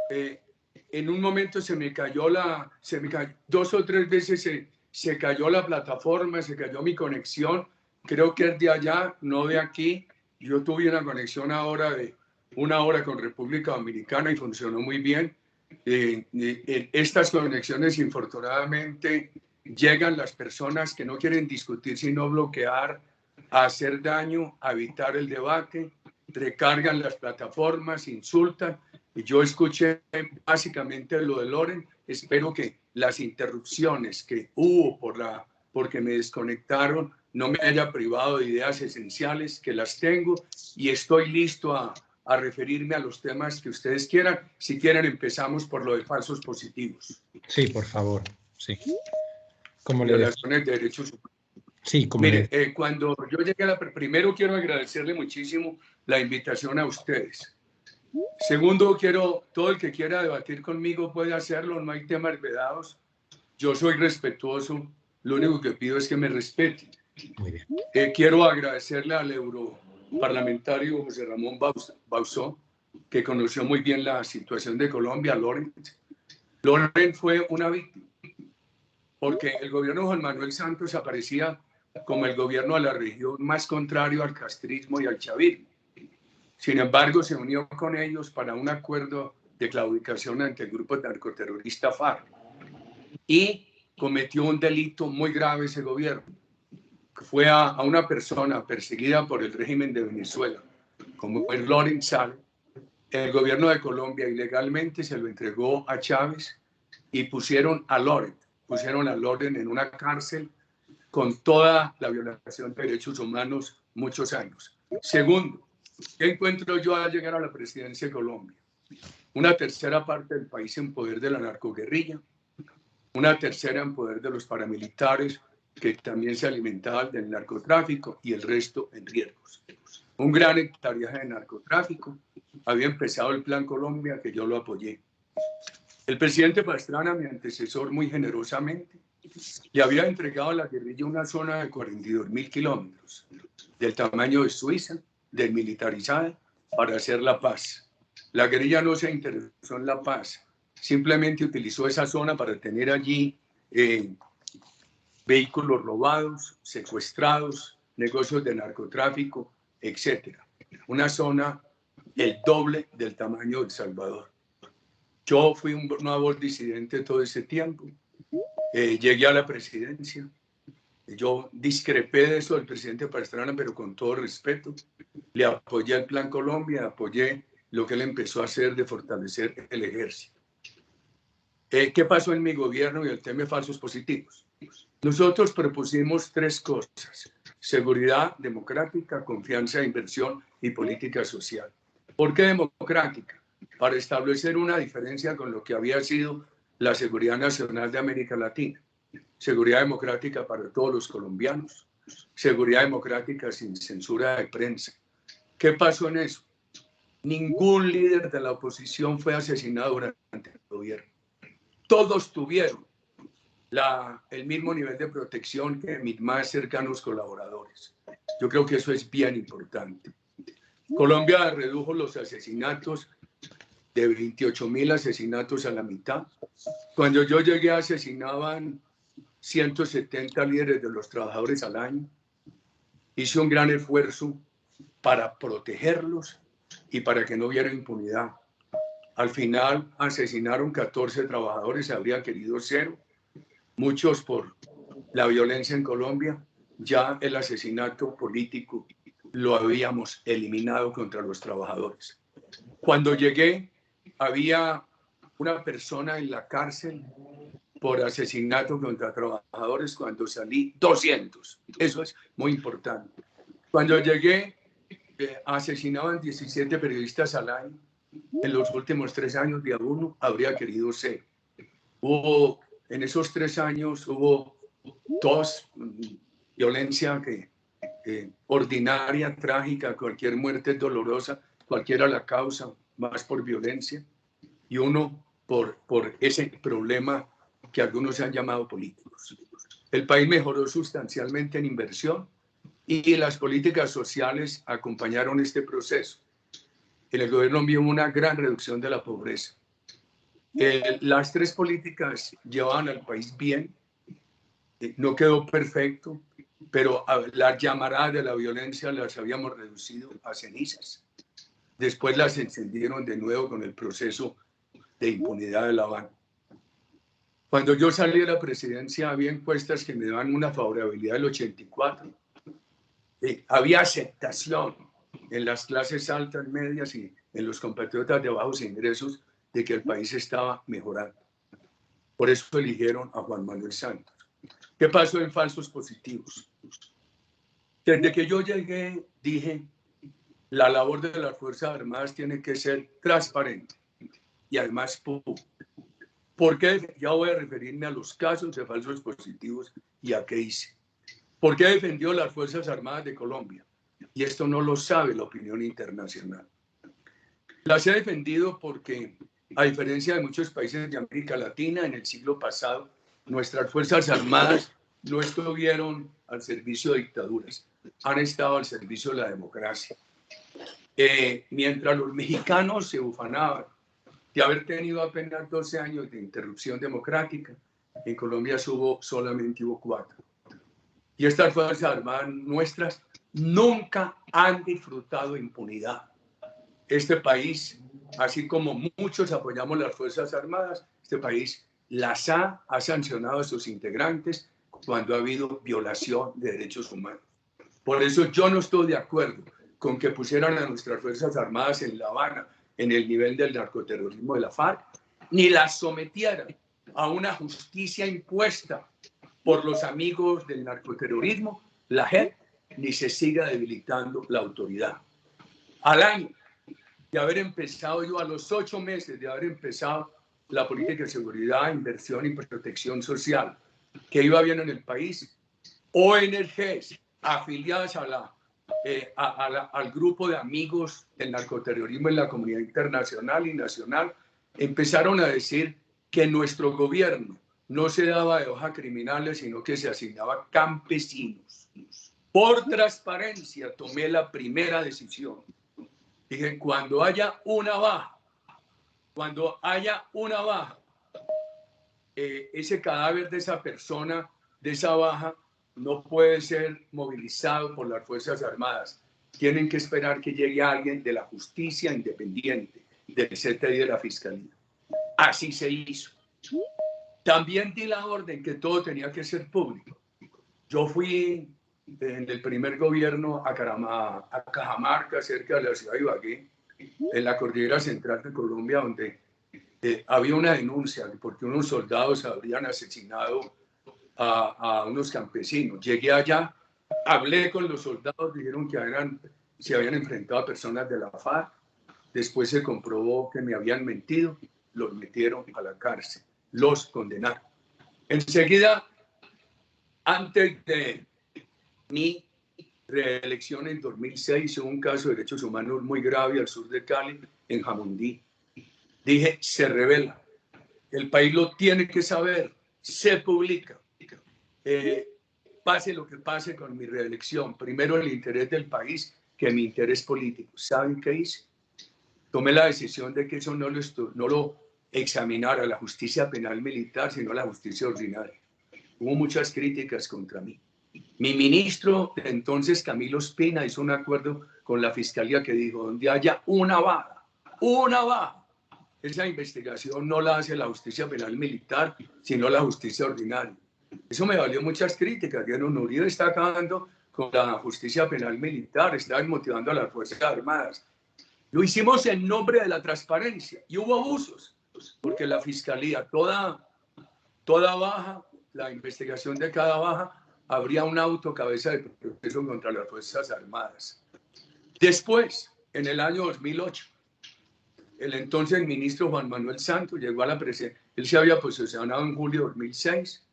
en un momento se me cayó 2 o 3 veces se cayó la plataforma, se cayó mi conexión. Creo que es de allá, no de aquí. Yo tuve una conexión ahora de 1 hora con República Dominicana y funcionó muy bien. Estas conexiones, infortunadamente, llegan las personas que no quieren discutir, sino bloquear, a hacer daño, a evitar el debate, recargan las plataformas, insultan. Y yo escuché básicamente lo de Loren. Espero que las interrupciones que hubo porque me desconectaron no me haya privado de ideas esenciales, que las tengo y estoy listo a referirme a los temas que ustedes quieran. Si quieren, empezamos por lo de falsos positivos. sí, por favor. Sí. Como le decía. Violaciones de derechos humanos. Sí, como le Mire, cuando yo llegué primero quiero agradecerle muchísimo la invitación a ustedes. Segundo, todo el que quiera debatir conmigo puede hacerlo, no hay temas vedados. Yo soy respetuoso, lo único que pido es que me respeten. Muy bien. Quiero agradecerle al europarlamentario José Ramón Bauzó, que conoció muy bien la situación de Colombia, Loren. Loren fue una víctima, porque el gobierno de Juan Manuel Santos aparecía como el gobierno de la región más contrario al castrismo y al chavismo. Sin embargo, se unió con ellos para un acuerdo de claudicación ante el grupo narcoterrorista FARC y cometió un delito muy grave ese gobierno. Fue a una persona perseguida por el régimen de Venezuela, como el Loren Sal. El gobierno de Colombia ilegalmente se lo entregó a Chávez y pusieron a Loren en una cárcel con toda la violación de derechos humanos muchos años. Segundo, ¿qué encuentro yo al llegar a la presidencia de Colombia? Una tercera parte del país en poder de la narcoguerrilla, una tercera en poder de los paramilitares que también se alimentaban del narcotráfico y el resto en riesgos. Un gran hectariaje de narcotráfico. Había empezado el Plan Colombia, que yo lo apoyé. El presidente Pastrana, mi antecesor, muy generosamente, le había entregado a la guerrilla una zona de 42.000 kilómetros, del tamaño de Suiza, desmilitarizada, para hacer la paz. La guerrilla no se interesó en la paz, simplemente utilizó esa zona para tener allí vehículos robados, secuestrados, negocios de narcotráfico, etc. Una zona el doble del tamaño de El Salvador. Yo fui una voz disidente todo ese tiempo. Llegué a la presidencia. Yo discrepé de eso del presidente Pastrana, pero con todo respeto. Le apoyé el Plan Colombia, apoyé lo que él empezó a hacer de fortalecer el ejército. ¿Qué pasó en mi gobierno y el tema de falsos positivos? Nosotros propusimos 3 cosas: seguridad democrática, confianza, inversión y política social. ¿Por qué democrática? Para establecer una diferencia con lo que había sido la seguridad nacional de América Latina. Seguridad democrática para todos los colombianos, seguridad democrática sin censura de prensa. ¿Qué pasó en eso? ningún líder de la oposición fue asesinado durante el gobierno. Todos tuvieron el mismo nivel de protección que mis más cercanos colaboradores. Yo creo que eso es bien importante. Colombia redujo los asesinatos de 28.000 asesinatos a la mitad. Cuando yo llegué asesinaban 170 líderes de los trabajadores al año. Hice un gran esfuerzo para protegerlos y para que no hubiera impunidad. Al final asesinaron 14 trabajadores, habría querido 0. Muchos por la violencia en Colombia. Ya el asesinato político lo habíamos eliminado contra los trabajadores. Cuando llegué, había una persona en la cárcel por asesinato contra trabajadores. Cuando salí, 200. Eso es muy importante. Cuando llegué, asesinaban 17 periodistas al año. En los últimos 3 años, de a uno habría querido 0. En esos 3 años hubo 2 violencia ordinaria, trágica, cualquier muerte es dolorosa, cualquiera la causa, más por violencia, y 1 por ese problema que algunos han llamado políticos. El país mejoró sustancialmente en inversión y las políticas sociales acompañaron este proceso. En el gobierno vio una gran reducción de la pobreza. Las 3 políticas llevaban al país bien, no quedó perfecto, pero las llamaradas de la violencia las habíamos reducido a cenizas. Después las encendieron de nuevo con el proceso de impunidad de La Habana. Cuando yo salí de la presidencia había encuestas que me daban una favorabilidad del 84%. Había aceptación en las clases altas, medias y en los compatriotas de bajos ingresos de que el país estaba mejorando. Por eso eligieron a Juan Manuel Santos. ¿Qué pasó en falsos positivos? Desde que yo llegué, dije, la labor de las Fuerzas Armadas tiene que ser transparente y además pública. ¿Por qué? Ya voy a referirme a los casos de falsos positivos y a qué hice. ¿Por qué defendió las Fuerzas Armadas de Colombia? Y esto no lo sabe la opinión internacional. Las he defendido porque, a diferencia de muchos países de América Latina, en el siglo pasado, nuestras Fuerzas Armadas no estuvieron al servicio de dictaduras, han estado al servicio de la democracia. Mientras los mexicanos se ufanaban de haber tenido apenas 12 años de interrupción democrática, en Colombia solamente hubo 4. Y estas Fuerzas Armadas nuestras nunca han disfrutado impunidad. Este país, así como muchos apoyamos las Fuerzas Armadas, este país las ha sancionado a sus integrantes cuando ha habido violación de derechos humanos. Por eso yo no estoy de acuerdo con que pusieran a nuestras Fuerzas Armadas en La Habana en el nivel del narcoterrorismo de la FARC, ni las sometieran a una justicia impuesta por los amigos del narcoterrorismo, la JEP, ni se siga debilitando la autoridad. Al año de haber empezado yo, a los 8 meses de haber empezado la política de seguridad, inversión y protección social, que iba bien en el país, ONGs afiliadas al grupo de amigos del narcoterrorismo en la comunidad internacional y nacional, empezaron a decir que nuestro gobierno no se daba de hoja criminales, sino que se asignaba campesinos. Por transparencia tomé la primera decisión. Dije, cuando haya una baja, ese cadáver de esa persona, de esa baja, no puede ser movilizado por las Fuerzas Armadas. Tienen que esperar que llegue alguien de la justicia independiente, del CTI de la Fiscalía. Así se hizo. También di la orden que todo tenía que ser público. Yo fui en el primer gobierno a Cajamarca, cerca de la ciudad de Ibagué, en la cordillera central de Colombia, donde había una denuncia porque unos soldados habrían asesinado a unos campesinos. Llegué allá, hablé con los soldados, dijeron que se habían enfrentado a personas de la FARC. Después se comprobó que me habían mentido, los metieron a la cárcel, los condenaron. Enseguida, antes de mí, reelección en 2006, hubo un caso de derechos humanos muy grave al sur de Cali, en Jamundí. Dije, se revela. El país lo tiene que saber. Se publica. Pase lo que pase con mi reelección. Primero el interés del país que mi interés político. ¿Saben qué hice? Tomé la decisión de que eso no lo examinara la justicia penal militar, sino la justicia ordinaria. Hubo muchas críticas contra mí. Mi ministro de entonces, Camilo Espina, hizo un acuerdo con la fiscalía que dijo, donde haya una baja, esa investigación no la hace la justicia penal militar, sino la justicia ordinaria. Eso me valió muchas críticas. Dijeron, Uribe está acabando con la justicia penal militar, está desmotivando a las Fuerzas Armadas. Lo hicimos en nombre de la transparencia y hubo abusos, porque la fiscalía, toda baja, la investigación de cada baja, habría un auto cabeza de proceso contra las Fuerzas Armadas. Después, en el año 2008, el entonces ministro Juan Manuel Santos llegó a la presidencia. Él se había posesionado en julio de 2006.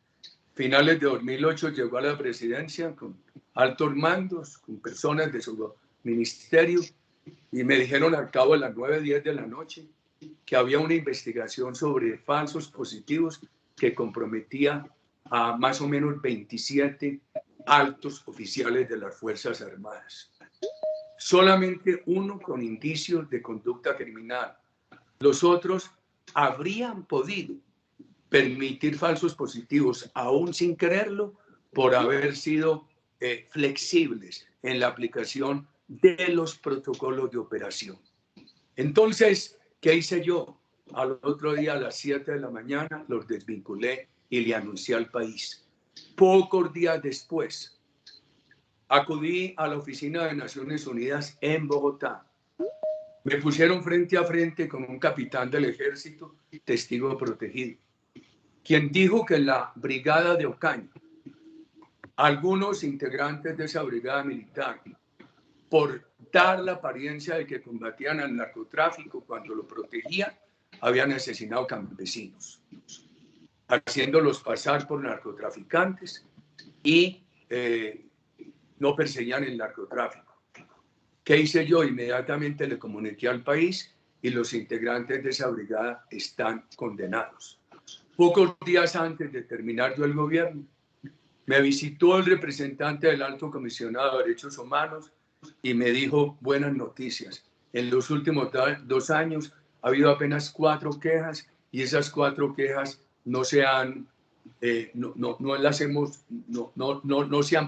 Finales de 2008 llegó a la presidencia con altos mandos, con personas de su ministerio, y me dijeron al cabo de las 9:10 de la noche que había una investigación sobre falsos positivos que comprometía a más o menos 27 altos oficiales de las Fuerzas Armadas. Solamente uno con indicios de conducta criminal. Los otros habrían podido permitir falsos positivos, aún sin quererlo, por haber sido flexibles en la aplicación de los protocolos de operación. Entonces, ¿qué hice yo? Al otro día, a las 7 de la mañana, los desvinculé y le anuncié al país. Pocos días después, acudí a la oficina de Naciones Unidas en Bogotá. Me pusieron frente a frente con un capitán del ejército, testigo protegido, quien dijo que la brigada de Ocaña, algunos integrantes de esa brigada militar, por dar la apariencia de que combatían al narcotráfico cuando lo protegían, habían asesinado campesinos, haciéndolos pasar por narcotraficantes y no perseguían el narcotráfico. ¿Qué hice yo? Inmediatamente le comuniqué al país y los integrantes de esa brigada están condenados. Pocos días antes de terminar yo el gobierno, me visitó el representante del Alto Comisionado de Derechos Humanos y me dijo buenas noticias. En los últimos 2 años ha habido apenas 4 quejas y esas 4 quejas no se han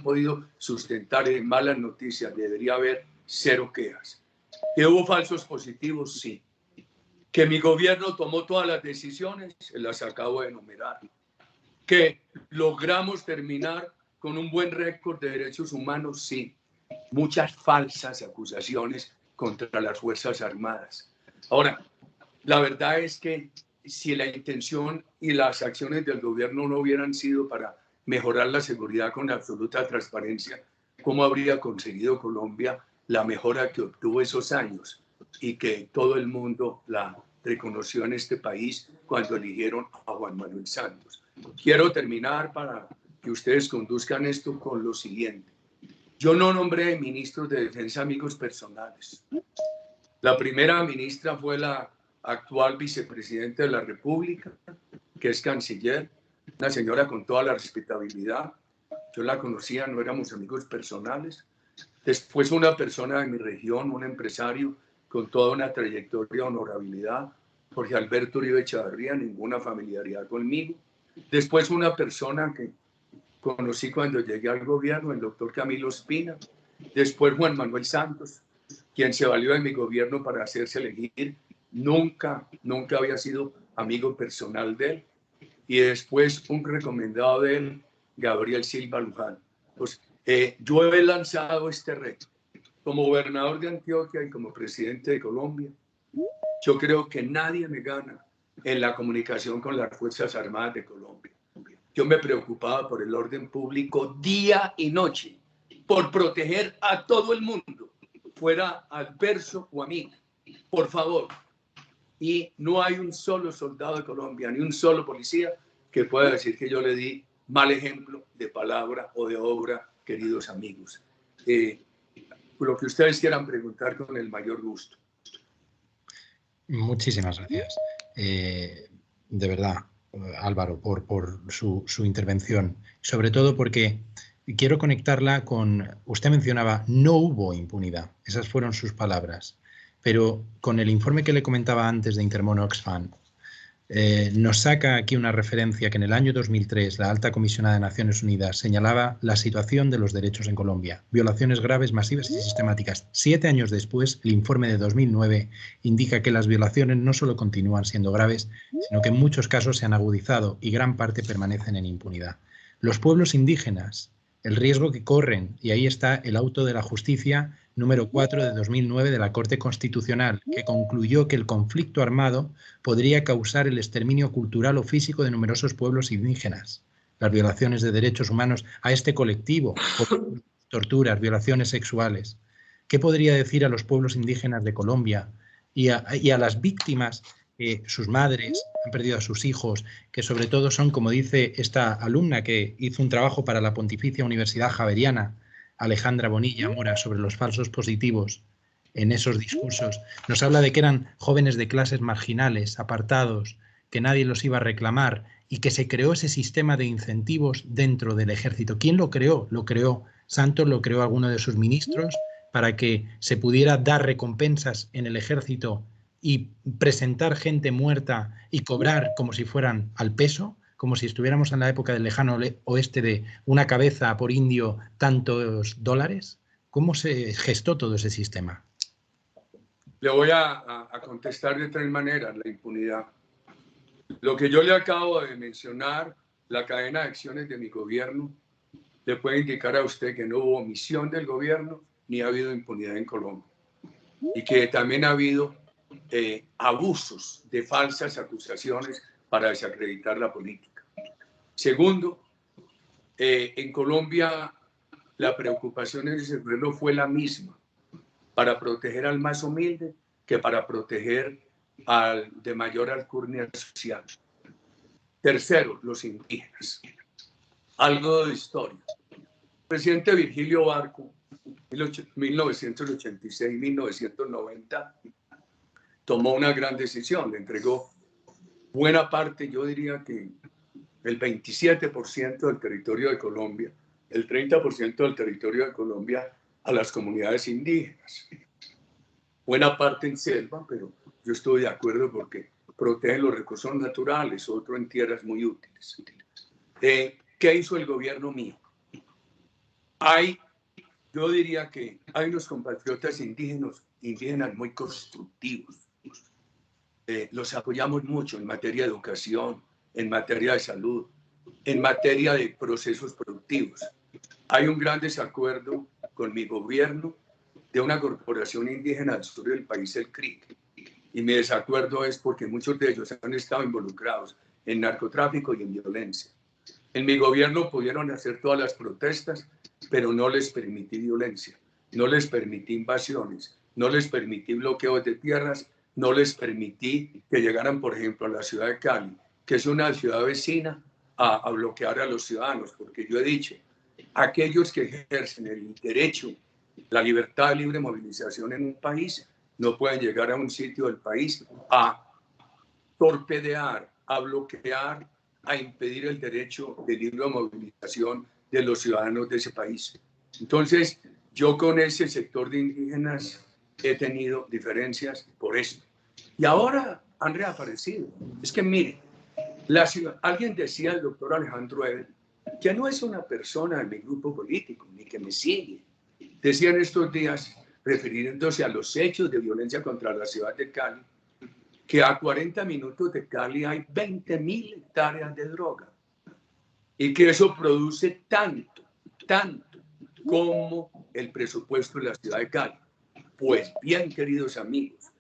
podido sustentar en malas noticias. Debería haber 0 quejas. ¿Que hubo falsos positivos? Sí. ¿Que mi gobierno tomó todas las decisiones? Se las acabo de enumerar. ¿Que logramos terminar con un buen récord de derechos humanos? Sí. Muchas falsas acusaciones contra las Fuerzas Armadas. Ahora, la verdad es que si la intención y las acciones del gobierno no hubieran sido para mejorar la seguridad con absoluta transparencia, ¿cómo habría conseguido Colombia la mejora que obtuvo esos años y que todo el mundo la reconoció en este país cuando eligieron a Juan Manuel Santos? Quiero terminar para que ustedes conduzcan esto con lo siguiente. Yo no nombré ministros de defensa amigos personales. La primera ministra fue la actual vicepresidenta de la República, que es canciller, una señora con toda la respetabilidad. Yo la conocía, no éramos amigos personales. Después una persona de mi región, un empresario con toda una trayectoria de honorabilidad, Jorge Alberto Uribe Echavarría, ninguna familiaridad conmigo. Después una persona que conocí cuando llegué al gobierno, el doctor Camilo Espina. Después Juan Manuel Santos, quien se valió de mi gobierno para hacerse elegir. Nunca había sido amigo personal de él. Y después un recomendado de él, Gabriel Silva Luján. Pues, yo he lanzado este reto como gobernador de Antioquia y como presidente de Colombia. Yo creo que nadie me gana en la comunicación con las Fuerzas Armadas de Colombia. Yo me preocupaba por el orden público día y noche, por proteger a todo el mundo, fuera adverso o amigo. Por favor. Y no hay un solo soldado de Colombia, ni un solo policía que pueda decir que yo le di mal ejemplo de palabra o de obra, queridos amigos. lo que ustedes quieran preguntar con el mayor gusto. Muchísimas gracias. De verdad, Álvaro, por su intervención. Sobre todo porque quiero conectarla con... Usted mencionaba, no hubo impunidad. Esas fueron sus palabras. Pero con el informe que le comentaba antes de Intermon Oxfam, nos saca aquí una referencia que en el año 2003 la Alta Comisionada de Naciones Unidas señalaba la situación de los derechos en Colombia, violaciones graves, masivas y sistemáticas. 7 años después, el informe de 2009 indica que las violaciones no solo continúan siendo graves, sino que en muchos casos se han agudizado y gran parte permanecen en impunidad. Los pueblos indígenas, el riesgo que corren, y ahí está el auto de la justicia número 4 de 2009 de la Corte Constitucional, que concluyó que el conflicto armado podría causar el exterminio cultural o físico de numerosos pueblos indígenas. Las violaciones de derechos humanos a este colectivo, torturas, violaciones sexuales. ¿Qué podría decir a los pueblos indígenas de Colombia y a las víctimas que sus madres han perdido a sus hijos, que sobre todo son, como dice esta alumna que hizo un trabajo para la Pontificia Universidad Javeriana, Alejandra Bonilla Mora, sobre los falsos positivos en esos discursos? Nos habla de que eran jóvenes de clases marginales, apartados, que nadie los iba a reclamar y que se creó ese sistema de incentivos dentro del ejército. ¿Quién lo creó? Lo creó Santos, lo creó alguno de sus ministros para que se pudiera dar recompensas en el ejército y presentar gente muerta y cobrar como si fueran al peso, como si estuviéramos en la época del lejano oeste de una cabeza por indio tantos dólares. ¿Cómo se gestó todo ese sistema? Le voy a contestar de 3 maneras la impunidad. Lo que yo le acabo de mencionar, la cadena de acciones de mi gobierno, le puede indicar a usted que no hubo omisión del gobierno ni ha habido impunidad en Colombia. Y que también ha habido abusos de falsas acusaciones para desacreditar la política. Segundo, en Colombia la preocupación en ese gobierno fue la misma, para proteger al más humilde que para proteger al de mayor alcurnia social. Tercero, los indígenas. Algo de historia. El presidente Virgilio Barco, 1986-1990, tomó una gran decisión, le entregó buena parte, yo diría que el 27% del territorio de Colombia, el 30% del territorio de Colombia a las comunidades indígenas. Buena parte en selva, pero yo estoy de acuerdo porque protegen los recursos naturales, otro en tierras muy útiles. ¿Qué hizo el gobierno mío? Yo diría que hay unos compatriotas indígenas muy constructivos. Los apoyamos mucho en materia de educación, en materia de salud, en materia de procesos productivos. Hay un gran desacuerdo con mi gobierno de una corporación indígena del sur del país, el CRIC. Y mi desacuerdo es porque muchos de ellos han estado involucrados en narcotráfico y en violencia. En mi gobierno pudieron hacer todas las protestas, pero no les permití violencia, no les permití invasiones, no les permití bloqueos de tierras, no les permití que llegaran, por ejemplo, a la ciudad de Cali, que es una ciudad vecina, a bloquear a los ciudadanos, porque yo he dicho, aquellos que ejercen el derecho, la libertad de libre movilización en un país, no pueden llegar a un sitio del país a torpedear, a bloquear, a impedir el derecho de libre movilización de los ciudadanos de ese país. Entonces, yo con ese sector de indígenas he tenido diferencias por eso. Y ahora han reaparecido. Es que mire, alguien decía, el doctor Alejandro Eber, que no es una persona de mi grupo político, ni que me sigue. Decía en estos días, refiriéndose a los hechos de violencia contra la ciudad de Cali, que a 40 minutos de Cali hay 20.000 hectáreas de droga y que eso produce tanto como el presupuesto de la ciudad de Cali. Pues bien, queridos amigos,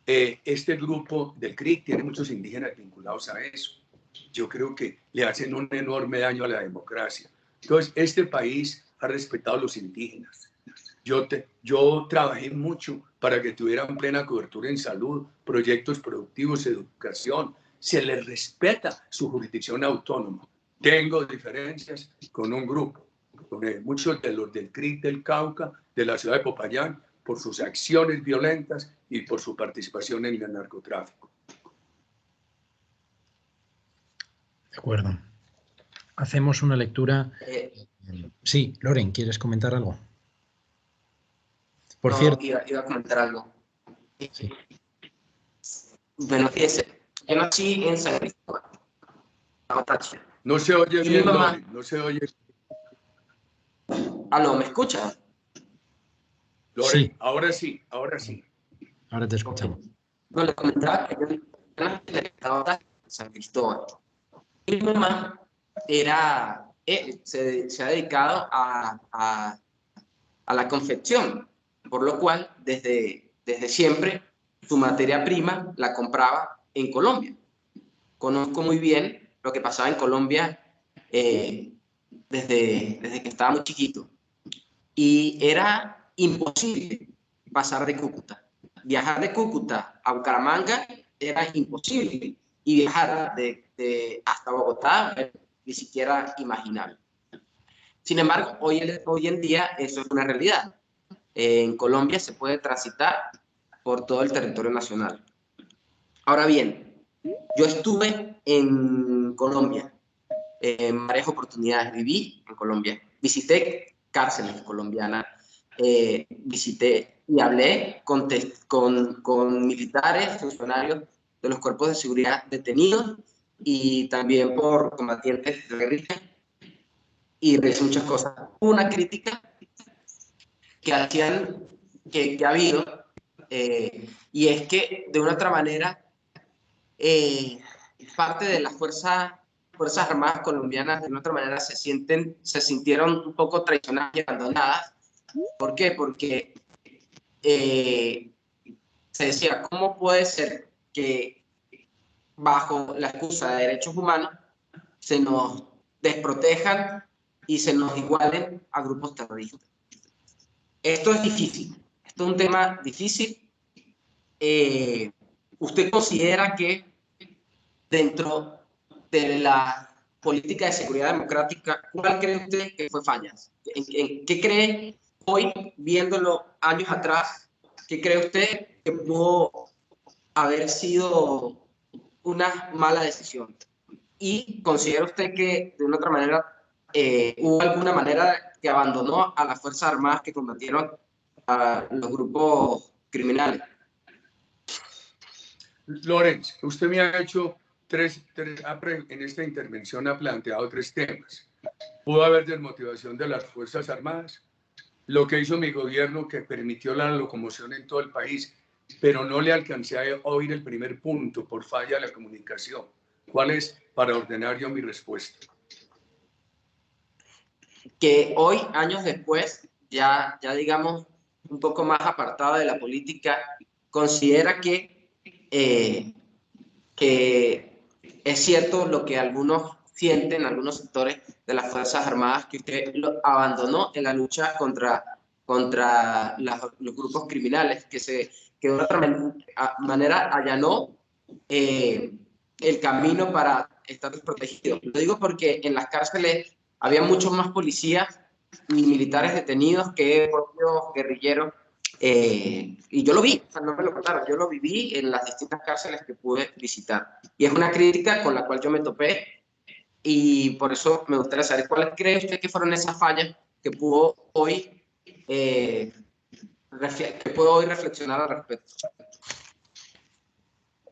este grupo del CRIC tiene muchos indígenas vinculados a eso. Yo creo que le hacen un enorme daño a la democracia. Entonces, este país ha respetado a los indígenas. Yo trabajé mucho para que tuvieran plena cobertura en salud, proyectos productivos, educación. Se les respeta su jurisdicción autónoma. Tengo diferencias con un grupo, muchos de los del CRIC del Cauca, de la ciudad de Popayán, por sus acciones violentas y por su participación en el narcotráfico. De acuerdo. Hacemos una lectura. Sí, Loren, ¿quieres comentar algo? Por cierto. Iba a comentar algo. Sí. Bueno, fíjese, yo nací en San Cristóbal. No se oye bien, mamá... Loren, no se oye. ¿Aló, me escucha? Loren, Sí. Ahora sí, ahora sí. Ahora te escuchamos. No, le comentaba que yo nací en San Cristóbal. Y mi mamá se ha dedicado a la confección, por lo cual desde siempre su materia prima la compraba en Colombia. Conozco muy bien lo que pasaba en Colombia desde que estaba muy chiquito. Y era imposible pasar de Cúcuta. Viajar de Cúcuta a Bucaramanga era imposible. Y viajar hasta Bogotá ni siquiera imaginable. Sin embargo, hoy en día eso es una realidad. En Colombia se puede transitar por todo el territorio nacional. Ahora bien, yo estuve en Colombia en varias oportunidades, viví en Colombia, visité cárceles colombianas, visité y hablé con militares, funcionarios de los cuerpos de seguridad detenidos y también por combatientes de guerrilla y revisé muchas cosas. Una crítica que ha habido y es que de una otra manera parte de las Fuerzas Armadas colombianas de una otra manera se sintieron un poco traicionadas y abandonadas. ¿Por qué? Porque se decía, ¿cómo puede ser que bajo la excusa de derechos humanos se nos desprotejan y se nos igualen a grupos terroristas? Esto es difícil, esto es un tema difícil. ¿Usted considera que dentro de la política de seguridad democrática, cuál cree usted que fue fallas? ¿Qué cree hoy, viéndolo años atrás, qué cree usted que pudo haber sido una mala decisión? ¿Y considera usted que de una otra manera hubo alguna manera que abandonó a las Fuerzas Armadas que combatieron a los grupos criminales? Lorenz, usted me ha hecho en esta intervención ha planteado 3 temas. Pudo haber desmotivación de las Fuerzas Armadas, lo que hizo mi gobierno que permitió la locomoción en todo el país, pero no le alcancé a oír el primer punto por falla de la comunicación. ¿Cuál es, para ordenar yo mi respuesta? Que hoy, años después, ya digamos, un poco más apartada de la política, considera que es cierto lo que algunos sienten, algunos sectores de las Fuerzas Armadas, que usted lo abandonó en la lucha contra los grupos criminales, que de otra manera allanó el camino para estar desprotegidos. Lo digo porque en las cárceles había muchos más policías y militares detenidos que propios guerrilleros. Y yo lo vi, o sea, no me lo contaron, yo lo viví en las distintas cárceles que pude visitar. Y es una crítica con la cual yo me topé y por eso me gustaría saber cuáles cree usted que fueron esas fallas que pudo hoy, reflexionar al respecto.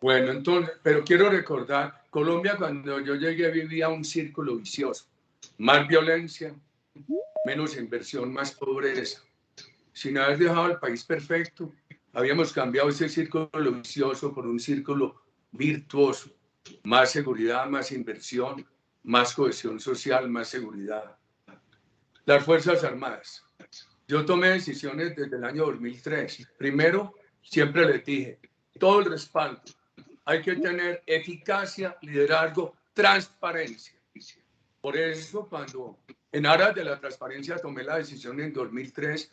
Bueno, entonces, pero quiero recordar, Colombia cuando yo llegué vivía un círculo vicioso, más violencia, menos inversión, más pobreza. Sin haber dejado el país perfecto, habíamos cambiado ese círculo vicioso por un círculo virtuoso, más seguridad, más inversión, más cohesión social, más seguridad. Las Fuerzas Armadas. Yo tomé decisiones desde el año 2003. Primero, siempre les dije, todo el respaldo. Hay que tener eficacia, liderazgo, transparencia. Por eso, cuando en aras de la transparencia tomé la decisión en 2003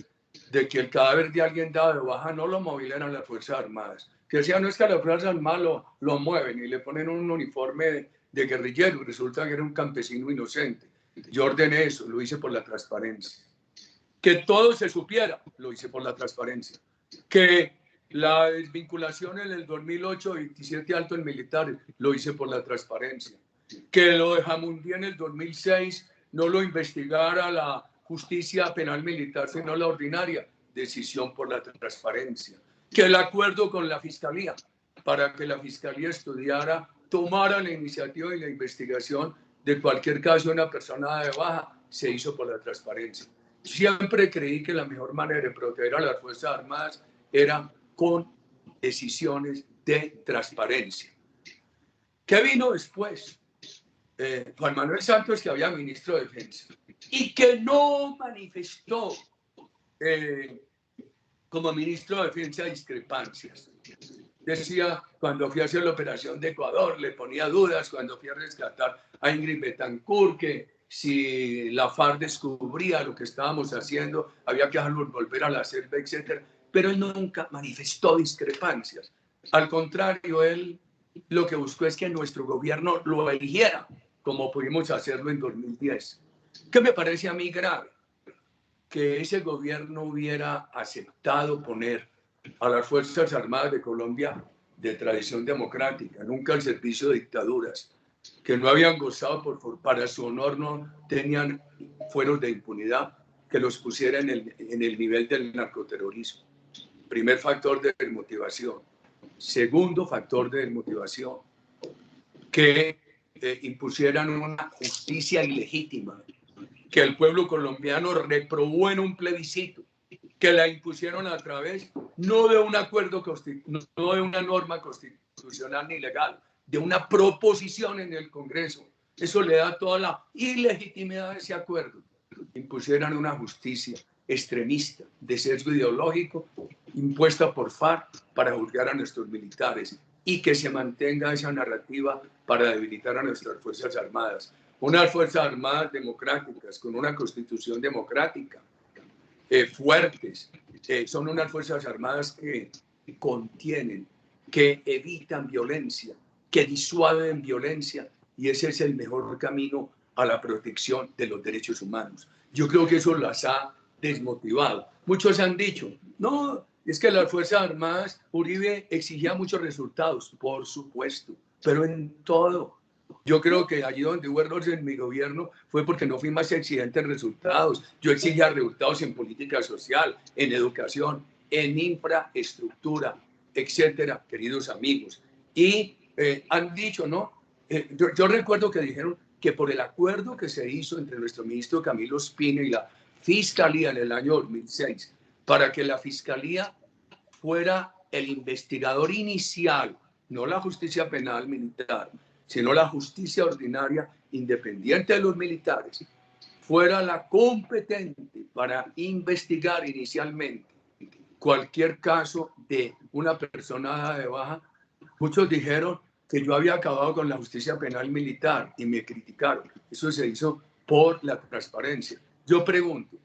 de que el cadáver de alguien dado de baja no lo movilaran las Fuerzas Armadas. Que decían, no es que a las Fuerzas Armadas lo mueven y le ponen un uniforme de guerrillero y resulta que era un campesino inocente. Yo ordené eso, lo hice por la transparencia. Que todo se supiera, lo hice por la transparencia. Que la desvinculación en el 2008 de 27 altos militares, lo hice por la transparencia. Que lo de Jamundí en el 2006 no lo investigara la justicia penal militar, sino la ordinaria, decisión por la transparencia. Que el acuerdo con la fiscalía, para que la fiscalía estudiara, tomara la iniciativa y la investigación de cualquier caso de una persona de baja, se hizo por la transparencia. Siempre creí que la mejor manera de proteger a las Fuerzas Armadas era con decisiones de transparencia. ¿Qué vino después? Juan Manuel Santos, que había ministro de Defensa y que no manifestó como ministro de Defensa discrepancias. Decía, cuando fui a hacer la operación de Ecuador, le ponía dudas, cuando fui a rescatar a Ingrid Betancourt, que si la FARC descubría lo que estábamos haciendo, había que dejarlo volver a la selva, etc. Pero él nunca manifestó discrepancias. Al contrario, él lo que buscó es que nuestro gobierno lo eligiera, como pudimos hacerlo en 2010. ¿Qué me parece a mí grave? Que ese gobierno hubiera aceptado poner a las Fuerzas Armadas de Colombia de tradición democrática, nunca al servicio de dictaduras, que no habían gozado, para su honor no tenían fueros de impunidad, que los pusiera en el nivel del narcoterrorismo. Primer factor de desmotivación. Segundo factor de desmotivación, que impusieran una justicia ilegítima, que el pueblo colombiano reprobó en un plebiscito, que la impusieron a través no de un acuerdo, no de una norma constitucional ni legal, de una proposición en el Congreso. Eso le da toda la ilegitimidad a ese acuerdo. Impusieran una justicia extremista, de sesgo ideológico, impuesta por FARC para juzgar a nuestros militares y que se mantenga esa narrativa para debilitar a nuestras Fuerzas Armadas. Unas Fuerzas Armadas democráticas, con una constitución democrática, fuertes, son unas Fuerzas Armadas que contienen, que evitan violencia, que disuaden violencia, y ese es el mejor camino a la protección de los derechos humanos. Yo creo que eso las ha desmotivado. Muchos han dicho, no, es que las Fuerzas Armadas, Uribe exigía muchos resultados, por supuesto, pero en todo. Yo creo que allí donde hubo errores en mi gobierno fue porque no fui más exigente en resultados. Yo exigía resultados en política social, en educación, en infraestructura, etcétera, queridos amigos. Y han dicho, ¿no? Yo recuerdo que dijeron que por el acuerdo que se hizo entre nuestro ministro Camilo Ospina y la Fiscalía en el año 2006, para que la Fiscalía fuera el investigador inicial, no la justicia penal militar, sino la justicia ordinaria independiente de los militares, fuera la competente para investigar inicialmente cualquier caso de una persona de baja. Muchos dijeron que yo había acabado con la justicia penal militar y me criticaron. Eso se hizo por la transparencia. Yo pregunto,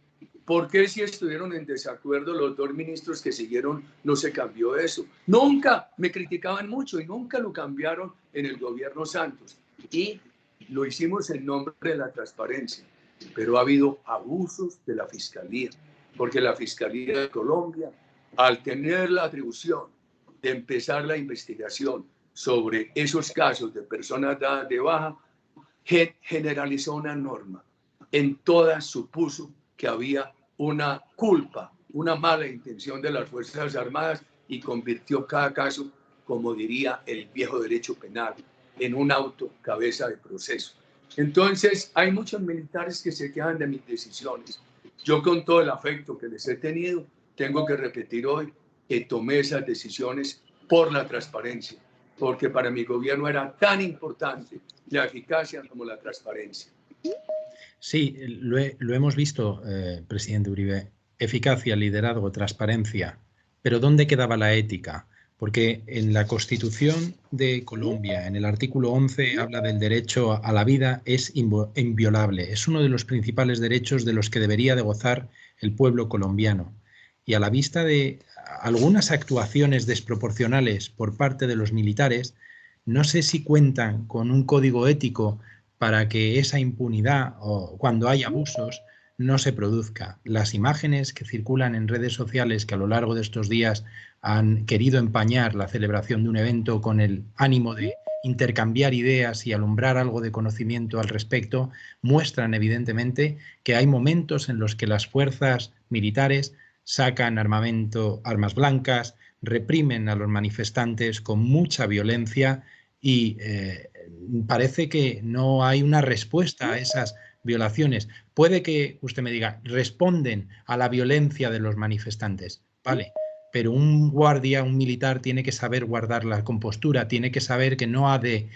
¿por qué si estuvieron en desacuerdo los dos ministros que siguieron no se cambió eso? Nunca me criticaban mucho y nunca lo cambiaron en el gobierno Santos. Y lo hicimos en nombre de la transparencia. Pero ha habido abusos de la Fiscalía, porque la Fiscalía de Colombia, al tener la atribución de empezar la investigación sobre esos casos de personas dadas de baja, generalizó una norma. En todas supuso que había una culpa, una mala intención de las Fuerzas Armadas y convirtió cada caso, como diría el viejo derecho penal, en un auto cabeza de proceso. Entonces, hay muchos militares que se quejan de mis decisiones. Yo, con todo el afecto que les he tenido, tengo que repetir hoy que tomé esas decisiones por la transparencia, porque para mi gobierno era tan importante la eficacia como la transparencia. Sí, lo hemos visto, presidente Uribe. Eficacia, liderazgo, transparencia. Pero ¿dónde quedaba la ética? Porque en la Constitución de Colombia, en el artículo 11, habla del derecho a la vida, es inviolable. Es uno de los principales derechos de los que debería de gozar el pueblo colombiano. Y a la vista de algunas actuaciones desproporcionales por parte de los militares, no sé si cuentan con un código ético para que esa impunidad o cuando hay abusos no se produzca. Las imágenes que circulan en redes sociales que a lo largo de estos días han querido empañar la celebración de un evento con el ánimo de intercambiar ideas y alumbrar algo de conocimiento al respecto, muestran evidentemente que hay momentos en los que las fuerzas militares sacan armamento, armas blancas, reprimen a los manifestantes con mucha violencia y parece que no hay una respuesta a esas violaciones. Puede que usted me diga, responden a la violencia de los manifestantes, vale, pero un guardia, un militar tiene que saber guardar la compostura, tiene que saber que no ha de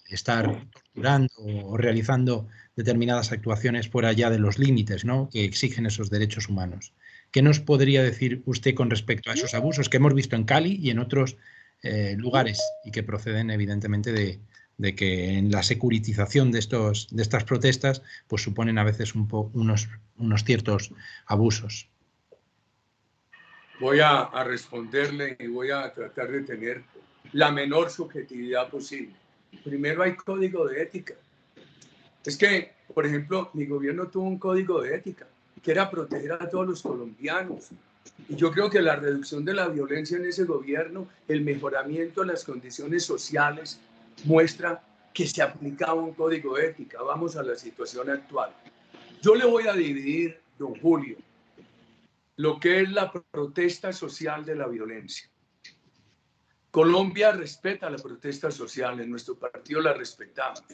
estar torturando o realizando determinadas actuaciones por allá de los límites, ¿no?, que exigen esos derechos humanos. ¿Qué nos podría decir usted con respecto a esos abusos que hemos visto en Cali y en otros lugares y que proceden evidentemente de que en la securitización de estas protestas pues suponen a veces unos ciertos abusos? Voy a responderle y voy a tratar de tener la menor subjetividad posible. Primero, hay código de ética. Es que, por ejemplo, mi gobierno tuvo un código de ética que era proteger a todos los colombianos. Y yo creo que la reducción de la violencia en ese gobierno, el mejoramiento de las condiciones sociales, muestra que se aplicaba un código de ética. Vamos a la situación actual. Yo le voy a dividir, don Julio, lo que es la protesta social de la violencia. Colombia respeta la protesta social, en nuestro partido la respetamos.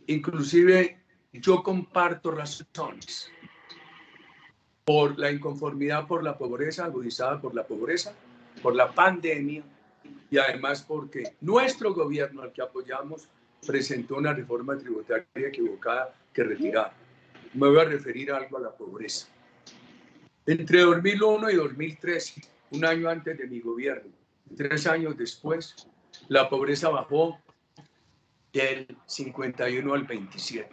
Inclusive yo comparto razones por la inconformidad por la pobreza, agudizada por la pobreza, por la pandemia y además porque nuestro gobierno al que apoyamos presentó una reforma tributaria equivocada que retirar. Me voy a referir a algo a la pobreza. Entre 2001 y 2013, un año antes de mi gobierno, 3 años después, la pobreza bajó del 51 al 27.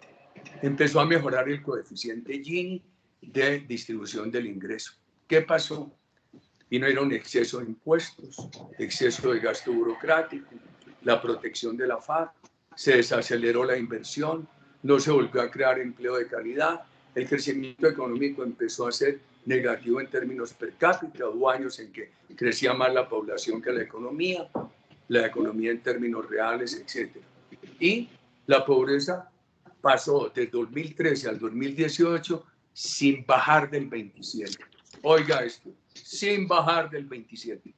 Empezó a mejorar el coeficiente Gini de distribución del ingreso. ¿Qué pasó? Vinieron exceso de impuestos, exceso de gasto burocrático, la protección de la FARC, se desaceleró la inversión, no se volvió a crear empleo de calidad, el crecimiento económico empezó a ser negativo en términos per cápita, hubo años en que crecía más la población que la economía en términos reales, etc. Y la pobreza pasó del 2013 al 2018 sin bajar del 27. Oiga esto, sin bajar del 27.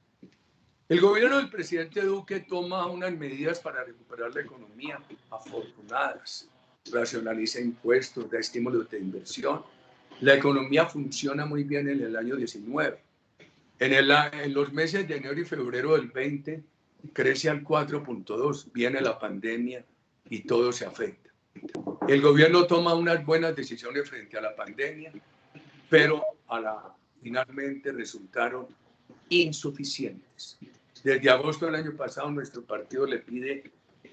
El gobierno del presidente Duque toma unas medidas para recuperar la economía afortunadas. Racionaliza impuestos, da estímulos de inversión. La economía funciona muy bien en el año 19. En los meses de enero y febrero del 20 crece al 4.2. Viene la pandemia y todo se afecta. El gobierno toma unas buenas decisiones frente a la pandemia, pero finalmente resultaron insuficientes. Desde agosto del año pasado nuestro partido le pide,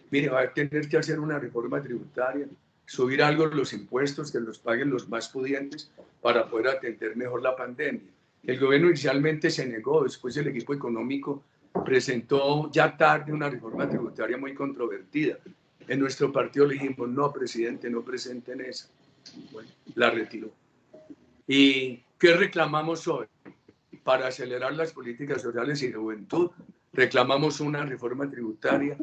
mire, va a tener que hacer una reforma tributaria, subir algo los impuestos que los paguen los más pudientes para poder atender mejor la pandemia. El gobierno inicialmente se negó, después el equipo económico presentó ya tarde una reforma tributaria muy controvertida. En nuestro partido le dijimos, no, presidente, no presenten esa. Bueno, la retiró. ¿Y qué reclamamos hoy? Para acelerar las políticas sociales y de juventud, reclamamos una reforma tributaria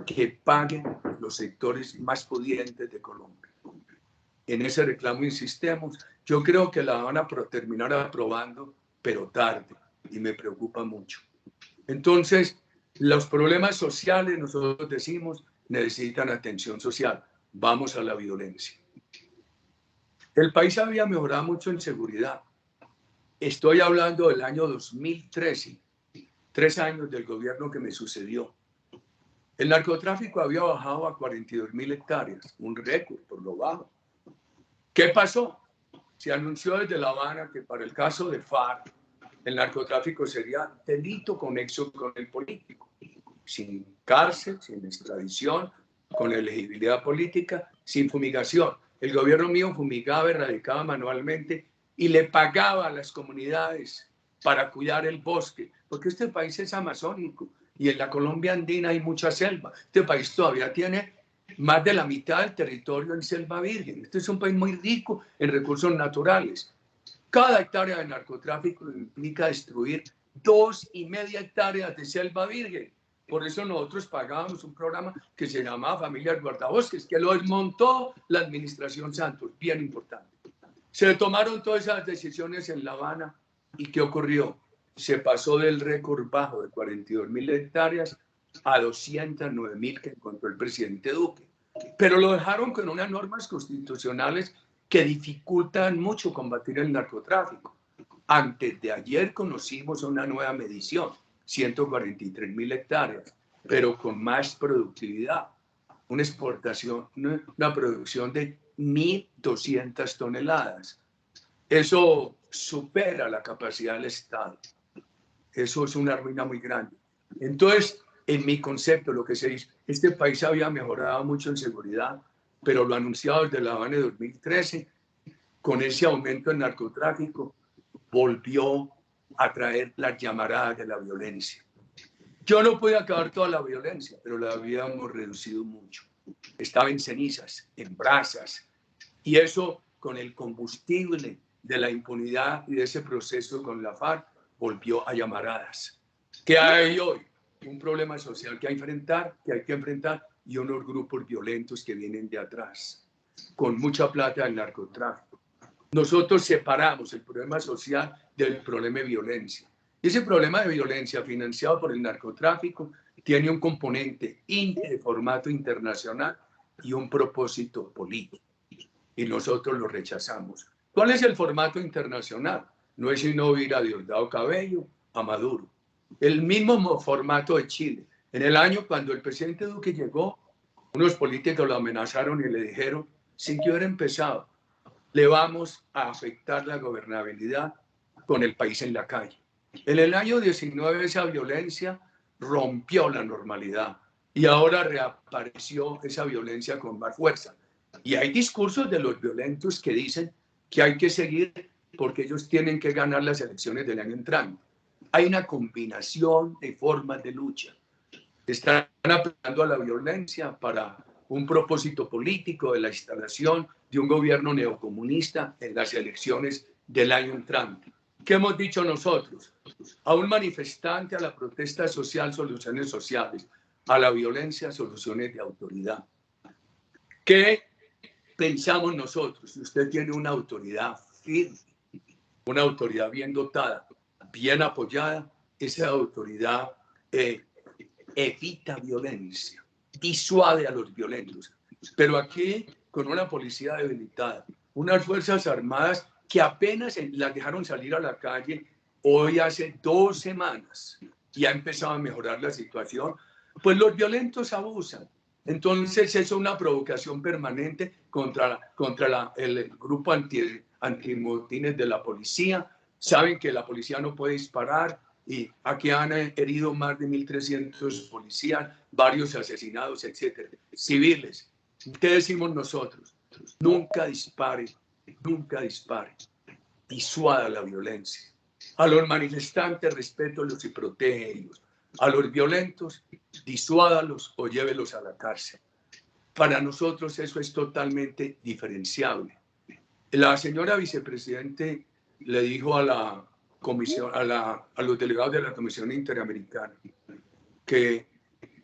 que pague los sectores más pudientes de Colombia. En ese reclamo insistemos. Yo creo que la van a terminar aprobando, pero tarde, y me preocupa mucho. Entonces, los problemas sociales, nosotros decimos, necesitan atención social. Vamos a la violencia. El país había mejorado mucho en seguridad. Estoy hablando del año 2013, 3 años del gobierno que me sucedió. El narcotráfico había bajado a 42.000 hectáreas, un récord por lo bajo. ¿Qué pasó? Se anunció desde La Habana que para el caso de FARC, el narcotráfico sería delito conexo con el político, sin cárcel, sin extradición, con elegibilidad política, sin fumigación. El gobierno mío fumigaba, erradicaba manualmente y le pagaba a las comunidades para cuidar el bosque, porque este país es amazónico y en la Colombia andina hay mucha selva. Este país todavía tiene más de la mitad del territorio en selva virgen. Este es un país muy rico en recursos naturales. Cada hectárea de narcotráfico implica destruir 2,5 hectáreas de selva virgen. Por eso nosotros pagábamos un programa que se llamaba Familias Guardabosques, que lo desmontó la administración Santos, bien importante. Se tomaron todas esas decisiones en La Habana y ¿qué ocurrió? Se pasó del récord bajo de 42.000 hectáreas a 209.000 que encontró el presidente Duque. Pero lo dejaron con unas normas constitucionales que dificultan mucho combatir el narcotráfico. Antes de ayer conocimos una nueva medición, 143.000 hectáreas, pero con más productividad. Una exportación, una producción de 1.200 toneladas. Eso supera la capacidad del Estado. Eso es una ruina muy grande. Entonces, en mi concepto, lo que se dice, este país había mejorado mucho en seguridad, pero lo anunciado desde La Habana de 2013, con ese aumento del narcotráfico, volvió a traer las llamaradas de la violencia. Yo no pude acabar toda la violencia, pero la habíamos reducido mucho. Estaba en cenizas, en brasas, y eso con el combustible de la impunidad y de ese proceso con la FARC volvió a llamaradas. ¿Qué hay hoy? Un problema social que hay que enfrentar y unos grupos violentos que vienen de atrás, con mucha plata del narcotráfico. Nosotros separamos el problema social del problema de violencia. Ese problema de violencia financiado por el narcotráfico tiene un componente de formato internacional y un propósito político. Y nosotros lo rechazamos. ¿Cuál es el formato internacional? No es sino ir a Diosdado Cabello, a Maduro. El mismo formato de Chile. En el año cuando el presidente Duque llegó, unos políticos lo amenazaron y le dijeron, sin que hubiera empezado, le vamos a afectar la gobernabilidad con el país en la calle. En el año 19 esa violencia rompió la normalidad y ahora reapareció esa violencia con más fuerza. Y hay discursos de los violentos que dicen que hay que seguir porque ellos tienen que ganar las elecciones del año entrante. Hay una combinación de formas de lucha. Están apelando a la violencia para un propósito político de la instalación de un gobierno neocomunista en las elecciones del año entrante. ¿Qué hemos dicho nosotros? A un manifestante, a la protesta social, soluciones sociales, a la violencia, soluciones de autoridad. ¿Qué pensamos nosotros? Si usted tiene una autoridad firme, una autoridad bien dotada, bien apoyada, esa autoridad evita violencia, disuade a los violentos. Pero aquí, con una policía debilitada, unas fuerzas armadas que apenas las dejaron salir a la calle hoy hace 2 semanas y ha empezado a mejorar la situación, pues los violentos abusan. Entonces es una provocación permanente contra el grupo antimotines de la policía. Saben que la policía no puede disparar y aquí han herido más de 1.300 policías, varios asesinados, etcétera, civiles. ¿Qué decimos nosotros? Nunca dispare, nunca dispare. Disuada la violencia. A los manifestantes, respétolos y protégelos. A los violentos, disuádalos o llévelos a la cárcel. Para nosotros eso es totalmente diferenciable. La señora vicepresidente le dijo a la comisión, a los delegados de la Comisión Interamericana que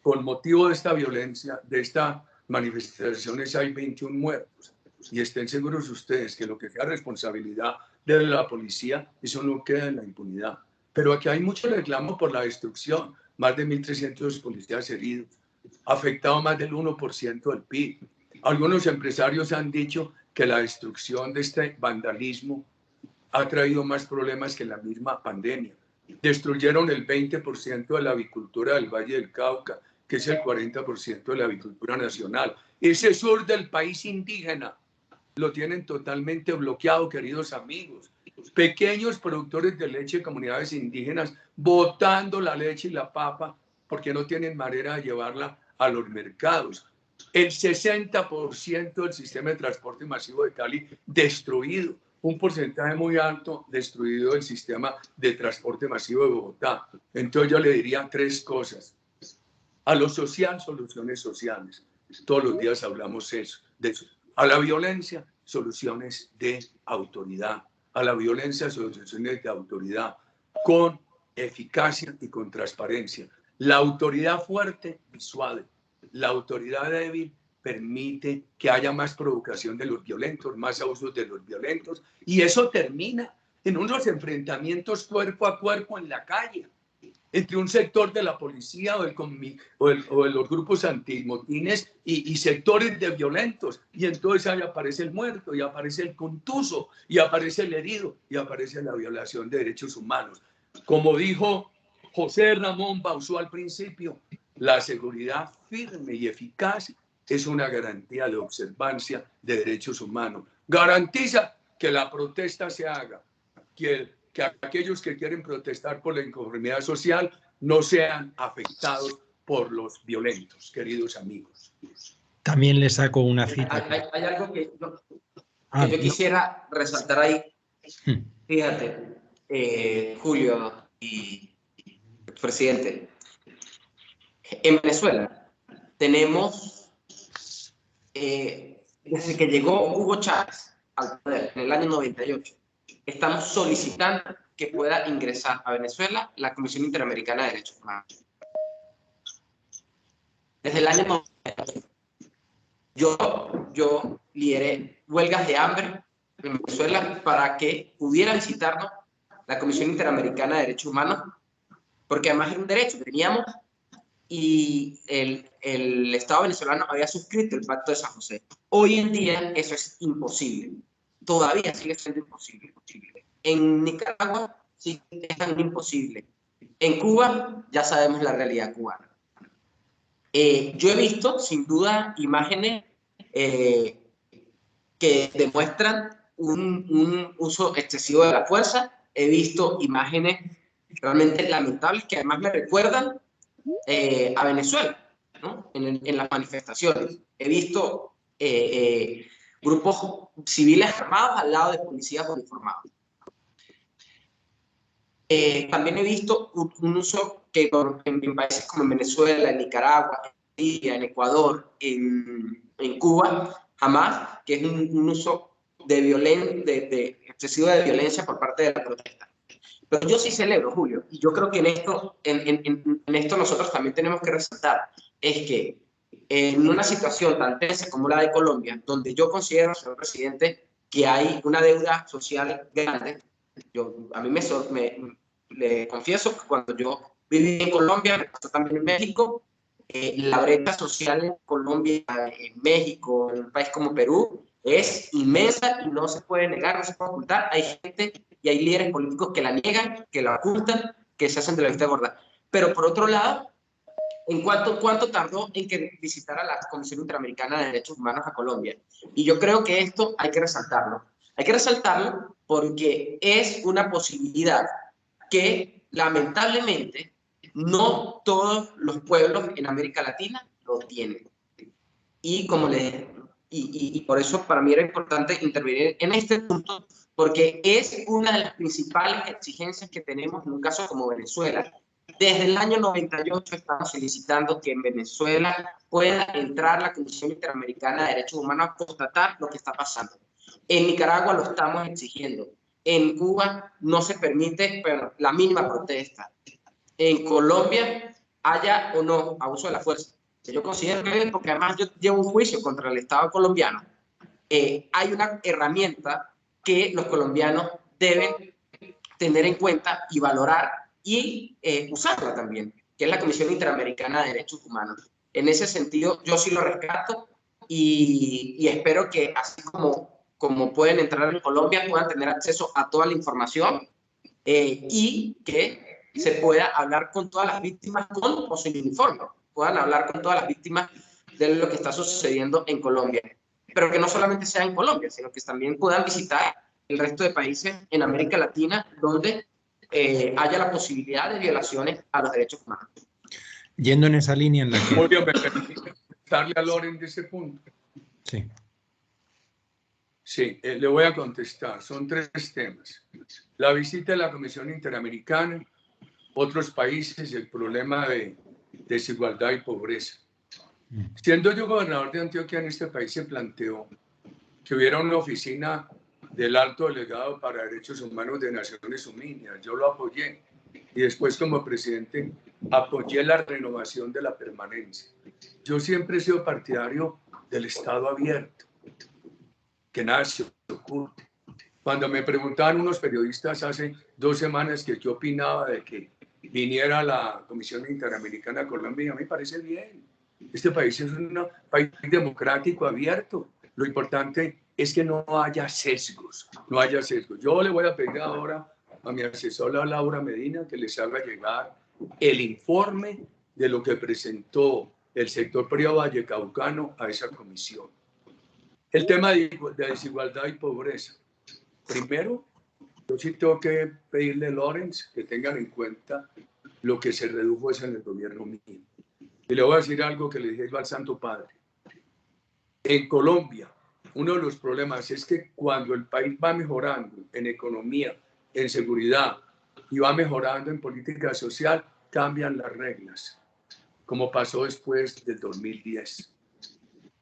con motivo de esta violencia, de estas manifestaciones hay 21 muertos. Y estén seguros ustedes que lo que sea responsabilidad de la policía, eso no queda en la impunidad. Pero aquí hay mucho reclamo por la destrucción, más de 1.300 policías heridos, afectado más del 1% del PIB. Algunos empresarios han dicho que la destrucción de este vandalismo ha traído más problemas que la misma pandemia. Destruyeron el 20% de la avicultura del Valle del Cauca, que es el 40% de la avicultura nacional. Ese sur del país indígena lo tienen totalmente bloqueado, queridos amigos. Pequeños productores de leche, comunidades indígenas, botando la leche y la papa porque no tienen manera de llevarla a los mercados. El 60% del sistema de transporte masivo de Cali destruido. Un porcentaje muy alto destruido del sistema de transporte masivo de Bogotá. Entonces yo le diría 3 cosas. A lo social, soluciones sociales. Todos los días hablamos de eso. A la violencia, soluciones de autoridad. A la violencia, soluciones de autoridad con eficacia y con transparencia. La autoridad fuerte disuade. La autoridad débil permite que haya más provocación de los violentos, más abusos de los violentos, y eso termina en unos enfrentamientos cuerpo a cuerpo en la calle, entre un sector de la policía o de los grupos antimotines y sectores de violentos, y entonces ahí aparece el muerto, y aparece el contuso, y aparece el herido, y aparece la violación de derechos humanos. Como dijo José Ramón Bauzó al principio, la seguridad firme y eficaz es una garantía de observancia de derechos humanos. Garantiza que la protesta se haga, que aquellos que quieren protestar por la inconformidad social no sean afectados por los violentos, queridos amigos. También le saco una cita. Hay algo que yo quisiera resaltar ahí. Fíjate, Julio y presidente, en Venezuela tenemos, desde que llegó Hugo Chávez al poder en el año 98, estamos solicitando que pueda ingresar a Venezuela la Comisión Interamericana de Derechos Humanos. Desde el año 98, yo lideré huelgas de hambre en Venezuela para que pudiera visitarnos la Comisión Interamericana de Derechos Humanos, porque además era un derecho que teníamos, y el Estado venezolano había suscrito el Pacto de San José. Hoy en día eso es imposible. Todavía sigue siendo imposible. En Nicaragua sigue siendo imposible. En Cuba ya sabemos la realidad cubana. Yo he visto, sin duda, imágenes que demuestran un uso excesivo de la fuerza. He visto imágenes realmente lamentables que además me recuerdan a Venezuela, ¿no? En las manifestaciones. He visto grupos civiles armados al lado de policías uniformados. También he visto un uso que en países como en Venezuela, en Nicaragua, en Libia, en Ecuador, en Cuba, jamás, que es un uso de excesivo de violencia por parte de la protesta. Pero yo sí celebro, Julio, y yo creo que en esto nosotros también tenemos que resaltar, es que en una situación tan tensa como la de Colombia, donde yo considero, señor presidente, que hay una deuda social grande, a mí le confieso que cuando yo viví en Colombia, me pasó también en México, la brecha social en Colombia, en México, en un país como Perú, es inmensa y no se puede negar, no se puede ocultar. Hay gente y hay líderes políticos que la niegan, que la ocultan, que se hacen de la vista gorda. Pero por otro lado, ¿cuánto tardó en que visitara la Comisión Interamericana de Derechos Humanos a Colombia? Y yo creo que esto hay que resaltarlo. Hay que resaltarlo porque es una posibilidad que lamentablemente no todos los pueblos en América Latina lo tienen. Y como y por eso para mí era importante intervenir en este punto, porque es una de las principales exigencias que tenemos en un caso como Venezuela. Desde el año 98 estamos solicitando que en Venezuela pueda entrar la Comisión Interamericana de Derechos Humanos a constatar lo que está pasando. En Nicaragua lo estamos exigiendo. En Cuba no se permite la mínima protesta. En Colombia haya o no abuso de la fuerza, que yo considero que es porque además yo llevo un juicio contra el Estado colombiano. Hay una herramienta que los colombianos deben tener en cuenta y valorar y usarla también, que es la Comisión Interamericana de Derechos Humanos. En ese sentido, yo sí lo rescato y espero que así como pueden entrar en Colombia, puedan tener acceso a toda la información y que se pueda hablar con todas las víctimas con o sin uniforme, puedan hablar con todas las víctimas de lo que está sucediendo en Colombia. Pero que no solamente sea en Colombia, sino que también puedan visitar el resto de países en América Latina donde haya la posibilidad de violaciones a los derechos humanos. Yendo en esa línea en la que... Muy bien, me permite darle a Loren de ese punto. Sí. Sí, le voy a contestar. Son tres temas. La visita de la Comisión Interamericana, otros países, el problema de desigualdad y pobreza. Siendo yo gobernador de Antioquia, en este país se planteó que hubiera una oficina del alto delegado para derechos humanos de Naciones Unidas. Yo lo apoyé y después como presidente apoyé la renovación de la permanencia. Yo siempre he sido partidario del Estado abierto, que nada se oculte. Cuando me preguntaban unos periodistas hace 2 semanas que qué opinaba de que viniera la Comisión Interamericana a Colombia, me parece bien. Este país es un país democrático, abierto. Lo importante es que no haya sesgos, no haya sesgos. Yo le voy a pedir ahora a mi asesora Laura Medina que les haga llegar el informe de lo que presentó el sector privado vallecaucano a esa comisión. El tema de desigualdad y pobreza. Primero, yo sí tengo que pedirle a Lorenz que tengan en cuenta lo que se redujo en el gobierno mío. Y le voy a decir algo que le dije yo al Santo Padre. En Colombia, uno de los problemas es que cuando el país va mejorando en economía, en seguridad y va mejorando en política social, cambian las reglas, como pasó después del 2010.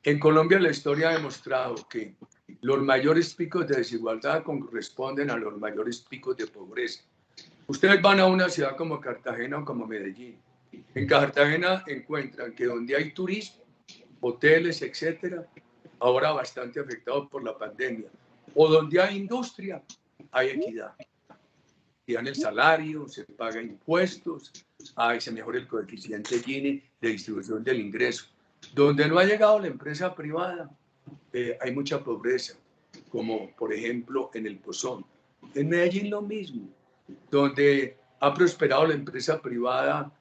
En Colombia la historia ha demostrado que los mayores picos de desigualdad corresponden a los mayores picos de pobreza. Ustedes van a una ciudad como Cartagena o como Medellín. En Cartagena encuentran que donde hay turismo, hoteles, etcétera, ahora bastante afectados por la pandemia, o donde hay industria, hay equidad. Y dan el salario, se pagan impuestos, se mejora el coeficiente Gini de distribución del ingreso. Donde no ha llegado la empresa privada, hay mucha pobreza, como por ejemplo en el Pozón. En Medellín lo mismo. Donde ha prosperado la empresa privada,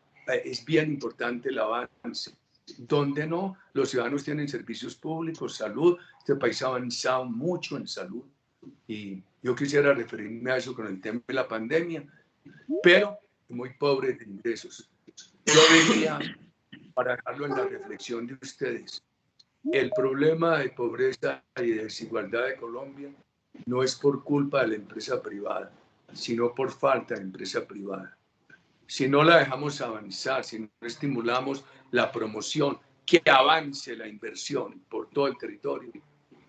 es bien importante el avance. Donde no, los ciudadanos tienen servicios públicos, salud. Este país ha avanzado mucho en salud. Y yo quisiera referirme a eso con el tema de la pandemia, pero muy pobre de ingresos. Yo diría, para dejarlo en la reflexión de ustedes, el problema de pobreza y de desigualdad de Colombia no es por culpa de la empresa privada, sino por falta de empresa privada. Si no la dejamos avanzar, si no estimulamos la promoción, que avance la inversión por todo el territorio,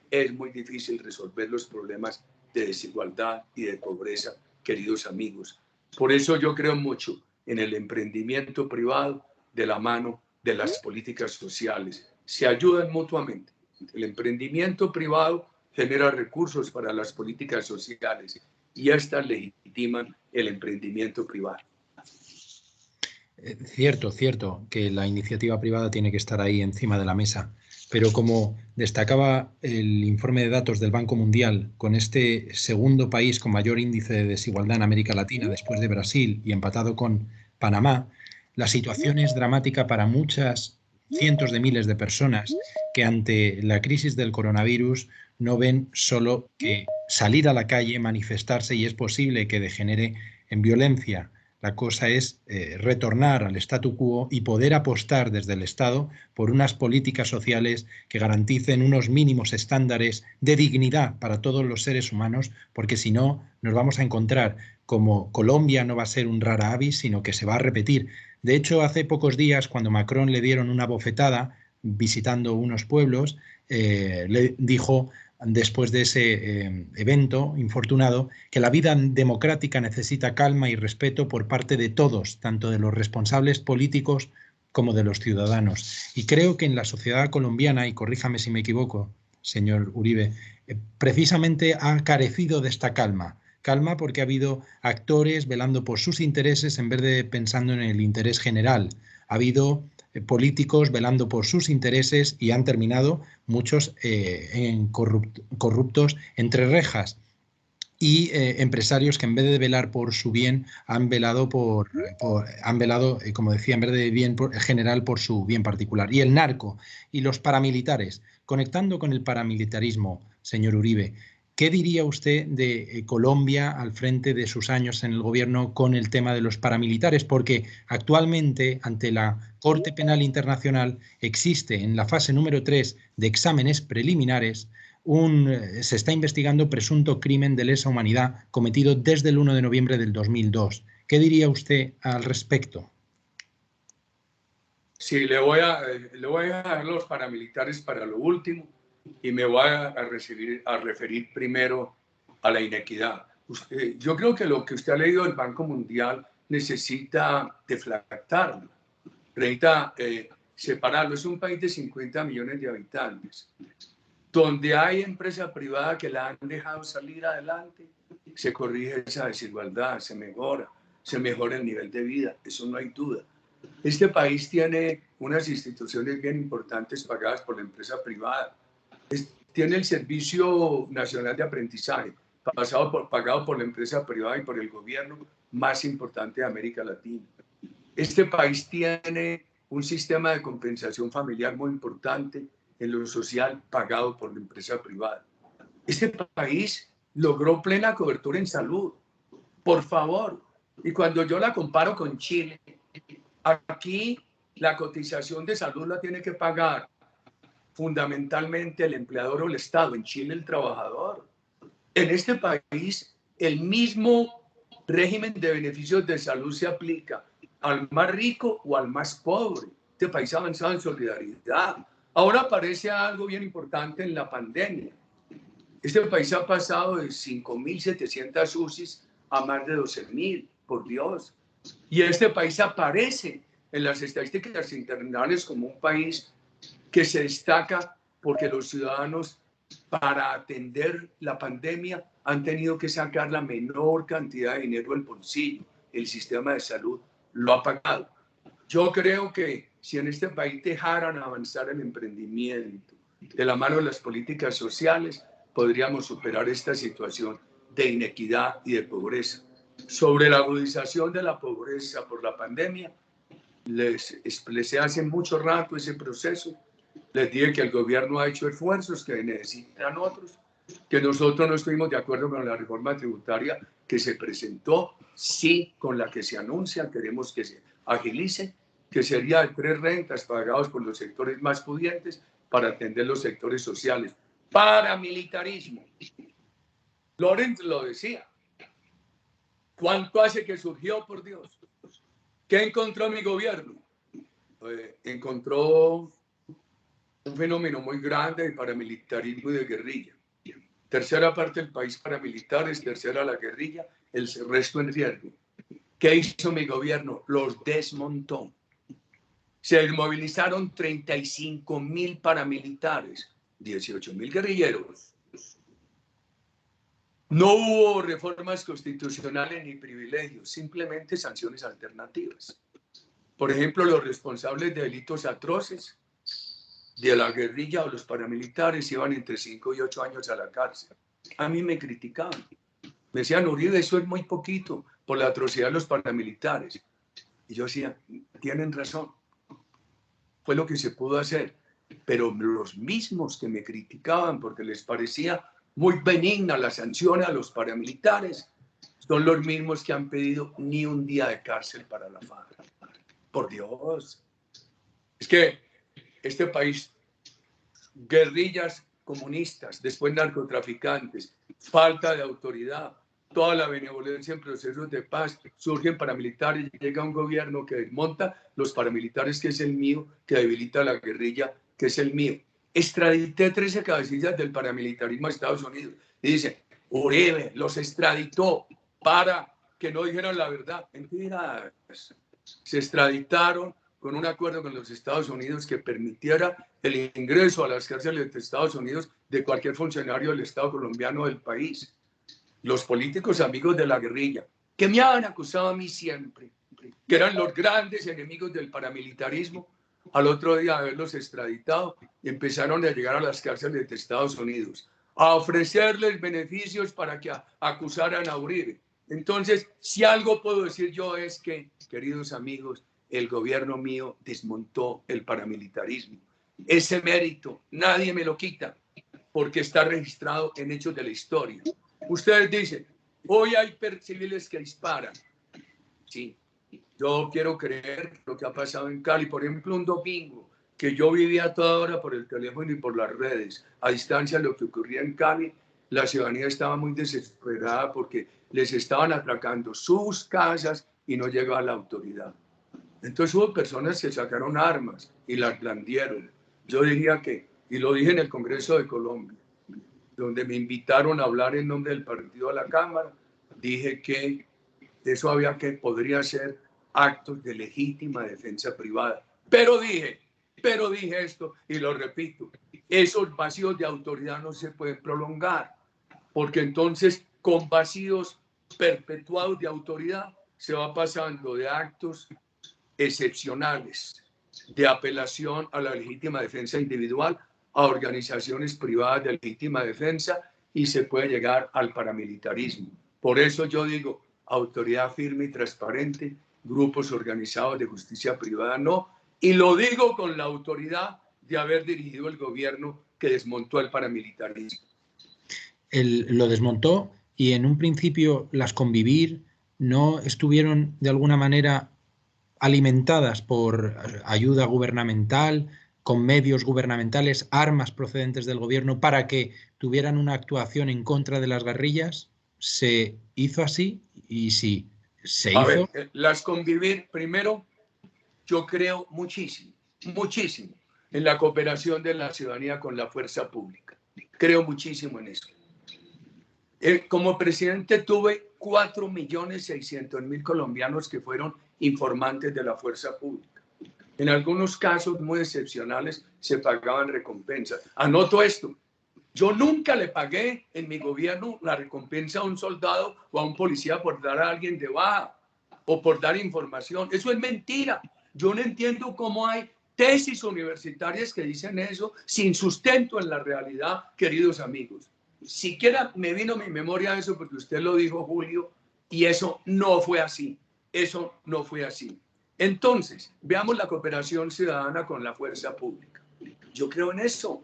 es muy difícil resolver los problemas de desigualdad y de pobreza, queridos amigos. Por eso yo creo mucho en el emprendimiento privado de la mano de las políticas sociales. Se ayudan mutuamente. El emprendimiento privado genera recursos para las políticas sociales y estas legitiman el emprendimiento privado. Cierto que la iniciativa privada tiene que estar ahí encima de la mesa, pero como destacaba el informe de datos del Banco Mundial, con este segundo país con mayor índice de desigualdad en América Latina, después de Brasil y empatado con Panamá, la situación es dramática para muchas cientos de miles de personas que ante la crisis del coronavirus no ven solo que salir a la calle, manifestarse, y es posible que degenere en violencia. La cosa es retornar al statu quo y poder apostar desde el Estado por unas políticas sociales que garanticen unos mínimos estándares de dignidad para todos los seres humanos, porque si no nos vamos a encontrar como Colombia no va a ser un rara avis, sino que se va a repetir. De hecho, hace pocos días, cuando Macron le dieron una bofetada visitando unos pueblos, le dijo, después de ese evento infortunado, que la vida democrática necesita calma y respeto por parte de todos, tanto de los responsables políticos como de los ciudadanos. Y creo que en la sociedad colombiana, y corríjame si me equivoco, señor Uribe, precisamente ha carecido de esta calma. Calma porque ha habido actores velando por sus intereses en vez de pensando en el interés general. Ha habido políticos velando por sus intereses y han terminado muchos corruptos entre rejas, y empresarios que en vez de velar por su bien han velado como decía, en vez de bien general, por su bien particular. Y el narco y los paramilitares, conectando con el paramilitarismo, señor Uribe, ¿qué diría usted de Colombia al frente de sus años en el gobierno con el tema de los paramilitares? Porque actualmente, ante la Corte Penal Internacional, existe en la fase número 3 de exámenes preliminares se está investigando presunto crimen de lesa humanidad cometido desde el 1 de noviembre del 2002. ¿Qué diría usted al respecto? Sí, le voy a dejar los paramilitares para lo último y me voy a referir primero a la inequidad. Yo creo que lo que usted ha leído del Banco Mundial necesita deflactarlo, necesita separarlo. Es un país de 50 millones de habitantes, donde hay empresa privada que la han dejado salir adelante, se corrige esa desigualdad, se mejora el nivel de vida, eso no hay duda. Este país tiene unas instituciones bien importantes pagadas por la empresa privada. Tiene el Servicio Nacional de Aprendizaje, pagado por la empresa privada y por el gobierno más importante de América Latina. Este país tiene un sistema de compensación familiar muy importante en lo social, pagado por la empresa privada. Este país logró plena cobertura en salud, por favor. Y cuando yo la comparo con Chile, aquí la cotización de salud la tiene que pagar fundamentalmente el empleador o el Estado, en Chile el trabajador. En este país el mismo régimen de beneficios de salud se aplica al más rico o al más pobre. Este país ha avanzado en solidaridad. Ahora aparece algo bien importante en la pandemia. Este país ha pasado de 5.700 UCIs a más de 12.000, por Dios. Y este país aparece en las estadísticas internacionales como un país que se destaca porque los ciudadanos, para atender la pandemia, han tenido que sacar la menor cantidad de dinero del bolsillo. El sistema de salud lo ha pagado. Yo creo que si en este país dejaran avanzar el emprendimiento de la mano de las políticas sociales, podríamos superar esta situación de inequidad y de pobreza. Sobre la agudización de la pobreza por la pandemia, les hace mucho rato ese proceso. Les dije que el gobierno ha hecho esfuerzos que necesitan otros, que nosotros no estuvimos de acuerdo con la reforma tributaria que se presentó, sí con la que se anuncia, queremos que se agilice, que sería de 3 rentas pagadas por los sectores más pudientes para atender los sectores sociales. Paramilitarismo. Lorenz lo decía. ¿Cuánto hace que surgió, por Dios? ¿Qué encontró mi gobierno? Encontró un fenómeno muy grande de paramilitarismo y de guerrilla. Tercera parte del país paramilitares, tercera la guerrilla, el resto en riesgo. ¿Qué hizo mi gobierno? Los desmontó. Se movilizaron 35.000 paramilitares, 18.000 guerrilleros. No hubo reformas constitucionales ni privilegios, simplemente sanciones alternativas. Por ejemplo, los responsables de delitos atroces de la guerrilla o los paramilitares iban entre 5 y 8 años a la cárcel. A mí me criticaban. Me decían, Uribe, eso es muy poquito por la atrocidad de los paramilitares. Y yo decía, tienen razón. Fue lo que se pudo hacer. Pero los mismos que me criticaban porque les parecía muy benigna la sanción a los paramilitares son los mismos que han pedido ni un día de cárcel para la FARC. Por Dios. Es que este país, guerrillas comunistas, después narcotraficantes, falta de autoridad, toda la benevolencia en procesos de paz, surgen paramilitares, llega un gobierno que desmonta los paramilitares, que es el mío, que debilita la guerrilla, que es el mío. Extradité 13 cabecillas del paramilitarismo a Estados Unidos y dice, Uribe los extraditó para que no dijeran la verdad. Mentiras. Se extraditaron con un acuerdo con los Estados Unidos que permitiera el ingreso a las cárceles de Estados Unidos de cualquier funcionario del Estado colombiano del país. Los políticos amigos de la guerrilla, que me han acusado a mí siempre, que eran los grandes enemigos del paramilitarismo, al otro día de haberlos extraditado, empezaron a llegar a las cárceles de Estados Unidos, a ofrecerles beneficios para que acusaran a Uribe. Entonces, si algo puedo decir yo es que, queridos amigos, el gobierno mío desmontó el paramilitarismo. Ese mérito nadie me lo quita porque está registrado en hechos de la historia. Ustedes dicen, hoy hay civiles que disparan. Sí, yo quiero creer lo que ha pasado en Cali. Por ejemplo, un domingo que yo vivía toda hora por el teléfono y por las redes, a distancia de lo que ocurría en Cali, la ciudadanía estaba muy desesperada porque les estaban atracando sus casas y no llegaba la autoridad. Entonces hubo personas que sacaron armas y las blandieron. Yo diría que, y lo dije en el Congreso de Colombia, donde me invitaron a hablar en nombre del partido a la Cámara, dije que eso podría ser actos de legítima defensa privada. Pero dije esto, y lo repito, esos vacíos de autoridad no se pueden prolongar, porque entonces con vacíos perpetuados de autoridad se va pasando de actos excepcionales de apelación a la legítima defensa individual a organizaciones privadas de legítima defensa y se puede llegar al paramilitarismo. Por eso yo digo, autoridad firme y transparente, grupos organizados de justicia privada no, y lo digo con la autoridad de haber dirigido el gobierno que desmontó el paramilitarismo. Lo desmontó y en un principio las Convivir no estuvieron de alguna manera alimentadas por ayuda gubernamental, con medios gubernamentales, armas procedentes del gobierno para que tuvieran una actuación en contra de las guerrillas. ¿Se hizo así? Y si se hizo... A ver, las Convivir, primero, yo creo muchísimo en la cooperación de la ciudadanía con la fuerza pública. Creo muchísimo en eso. Como presidente tuve 4.600.000 colombianos que fueron informantes de la fuerza pública. En algunos casos muy excepcionales se pagaban recompensas. Anoto esto. Yo nunca le pagué en mi gobierno la recompensa a un soldado o a un policía por dar a alguien de baja o por dar información. Eso es mentira. Yo no entiendo cómo hay tesis universitarias que dicen eso sin sustento en la realidad, queridos amigos. Siquiera me vino a mi memoria eso porque usted lo dijo, Julio, y eso no fue así. Eso no fue así. Entonces, veamos la cooperación ciudadana con la fuerza pública. Yo creo en eso.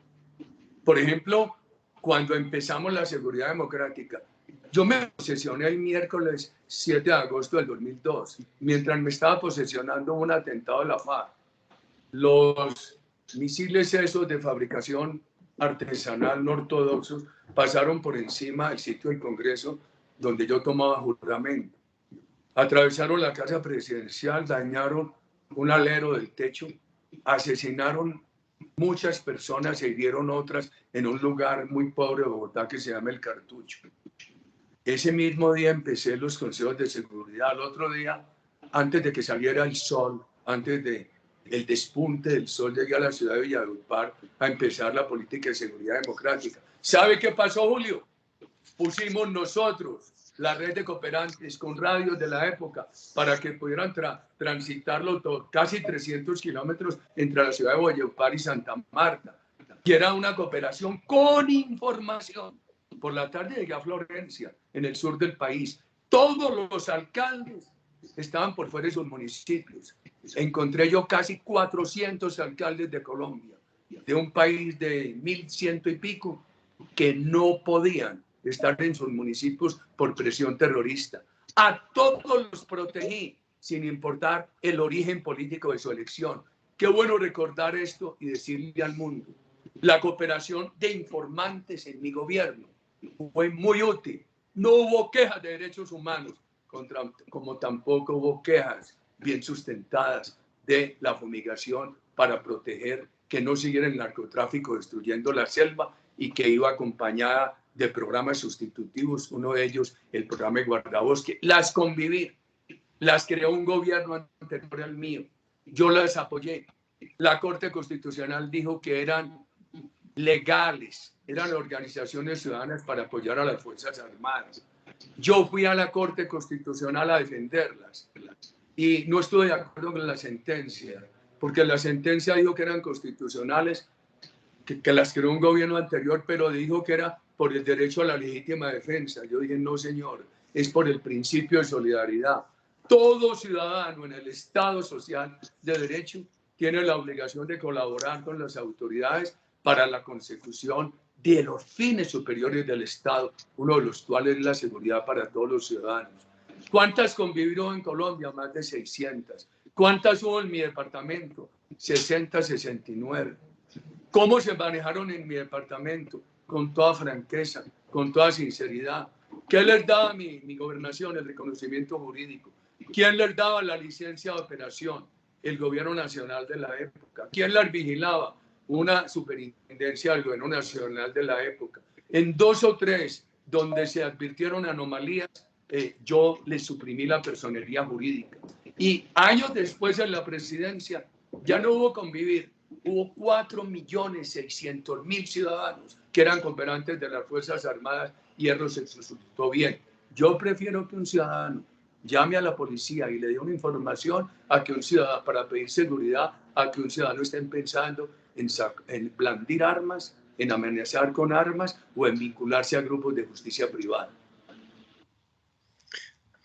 Por ejemplo, cuando empezamos la seguridad democrática, yo me posesioné el miércoles 7 de agosto del 2002, mientras me estaba posesionando un atentado de la FARC. Los misiles esos de fabricación artesanal no ortodoxos pasaron por encima del sitio del Congreso donde yo tomaba juramento. Atravesaron la casa presidencial, dañaron un alero del techo, asesinaron muchas personas, se hirieron otras en un lugar muy pobre de Bogotá que se llama El Cartucho. Ese mismo día empecé los consejos de seguridad. El otro día, antes de que saliera el sol, antes de el despunte del sol, llegué a la ciudad de Valledupar a empezar la política de seguridad democrática. ¿Sabe qué pasó, Julio? Pusimos nosotros la red de cooperantes con radios de la época para que pudieran transitarlo todo, casi 300 kilómetros entre la ciudad de Valledupar y Santa Marta, que era una cooperación con información. Por la tarde llegué a Florencia, en el sur del país. Todos los alcaldes estaban por fuera de sus municipios. Encontré yo casi 400 alcaldes de Colombia, de un país de 1.100 y pico, que no podían estar en sus municipios por presión terrorista. A todos los protegí, sin importar el origen político de su elección. Qué bueno recordar esto y decirle al mundo. La cooperación de informantes en mi gobierno fue muy útil. No hubo quejas de derechos humanos, como tampoco hubo quejas bien sustentadas de la fumigación para proteger que no siguiera el narcotráfico destruyendo la selva y que iba acompañada de programas sustitutivos, uno de ellos el programa de guardabosque. Las Convivir, las creó un gobierno anterior al mío, yo las apoyé. La Corte Constitucional dijo que eran legales, eran organizaciones ciudadanas para apoyar a las Fuerzas Armadas. Yo fui a la Corte Constitucional a defenderlas y no estuve de acuerdo con la sentencia, porque la sentencia dijo que eran constitucionales, que las creó un gobierno anterior, pero dijo que era por el derecho a la legítima defensa. Yo dije, no señor, es por el principio de solidaridad. Todo ciudadano en el Estado social de derecho tiene la obligación de colaborar con las autoridades para la consecución de los fines superiores del Estado, uno de los cuales es la seguridad para todos los ciudadanos. ¿Cuántas convivieron en Colombia? Más de 600. ¿Cuántas hubo en mi departamento? 60, 69. ¿Cómo se manejaron en mi departamento? Con toda franqueza, con toda sinceridad. ¿Qué les daba mi gobernación? El reconocimiento jurídico. ¿Quién les daba la licencia de operación? el gobierno nacional de la época. ¿Quién las vigilaba? Una superintendencia del gobierno nacional de la época. En 2 o 3 donde se advirtieron anomalías, yo les suprimí la personería jurídica. Y años después en la presidencia ya no hubo convivir. Hubo 4.600.000 ciudadanos que eran cooperantes de las Fuerzas Armadas y eso se resultó bien. Yo prefiero que un ciudadano llame a la policía y le dé una información a que un ciudadano, para pedir seguridad, a que un ciudadano esté pensando en blandir armas, en amenazar con armas o en vincularse a grupos de justicia privada.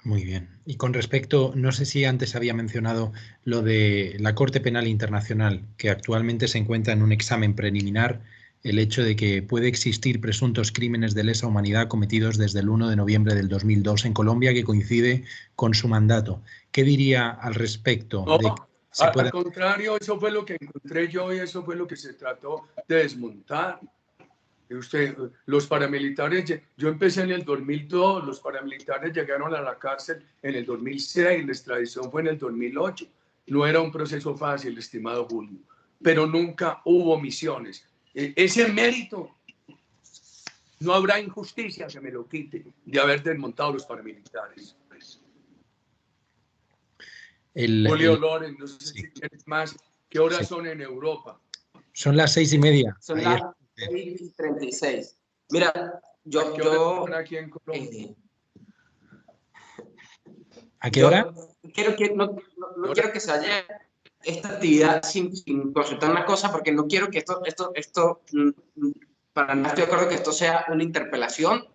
Muy bien. Y con respecto, no sé si antes había mencionado lo de la Corte Penal Internacional, que actualmente se encuentra en un examen preliminar, el hecho de que puede existir presuntos crímenes de lesa humanidad cometidos desde el 1 de noviembre del 2002 en Colombia, que coincide con su mandato. ¿Qué diría al respecto? No, De que se pueda... al contrario, eso fue lo que encontré yo y eso fue lo que se trató de desmontar. Los paramilitares, yo empecé en el 2002, los paramilitares llegaron a la cárcel en el 2006, la extradición fue en el 2008. No era un proceso fácil, estimado Julio, pero nunca hubo omisiones. Ese mérito, no habrá injusticia que me lo quite de haber desmontado los paramilitares. Julio Loren, no sé si tienes más. ¿Qué horas son en Europa? Son las 6:30. Son las 6:36. Mira, yo aquí en Colombia. ¿A qué hora? No quiero que se haya esta actividad sin consultar una cosa, porque no quiero que esto para nada estoy de acuerdo que esto sea una interpelación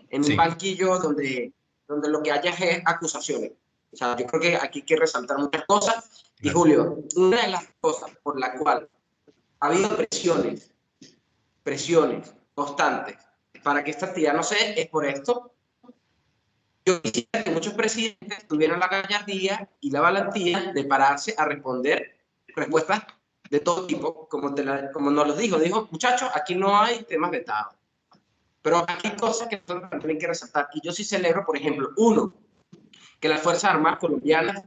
en un banquillo donde lo que haya es acusaciones. O sea, yo creo que aquí hay que resaltar muchas cosas. Y Julio, una de las cosas por la cual ha habido presiones constantes para que esta actividad no se dé es por esto. Yo quisiera que muchos presidentes tuvieran la gallardía y la valentía de pararse a responder respuestas de todo tipo, como nos lo dijo, muchachos, aquí no hay temas vetados, pero aquí hay cosas que nosotros también hay que resaltar. Y yo sí celebro, por ejemplo, que las Fuerzas Armadas colombianas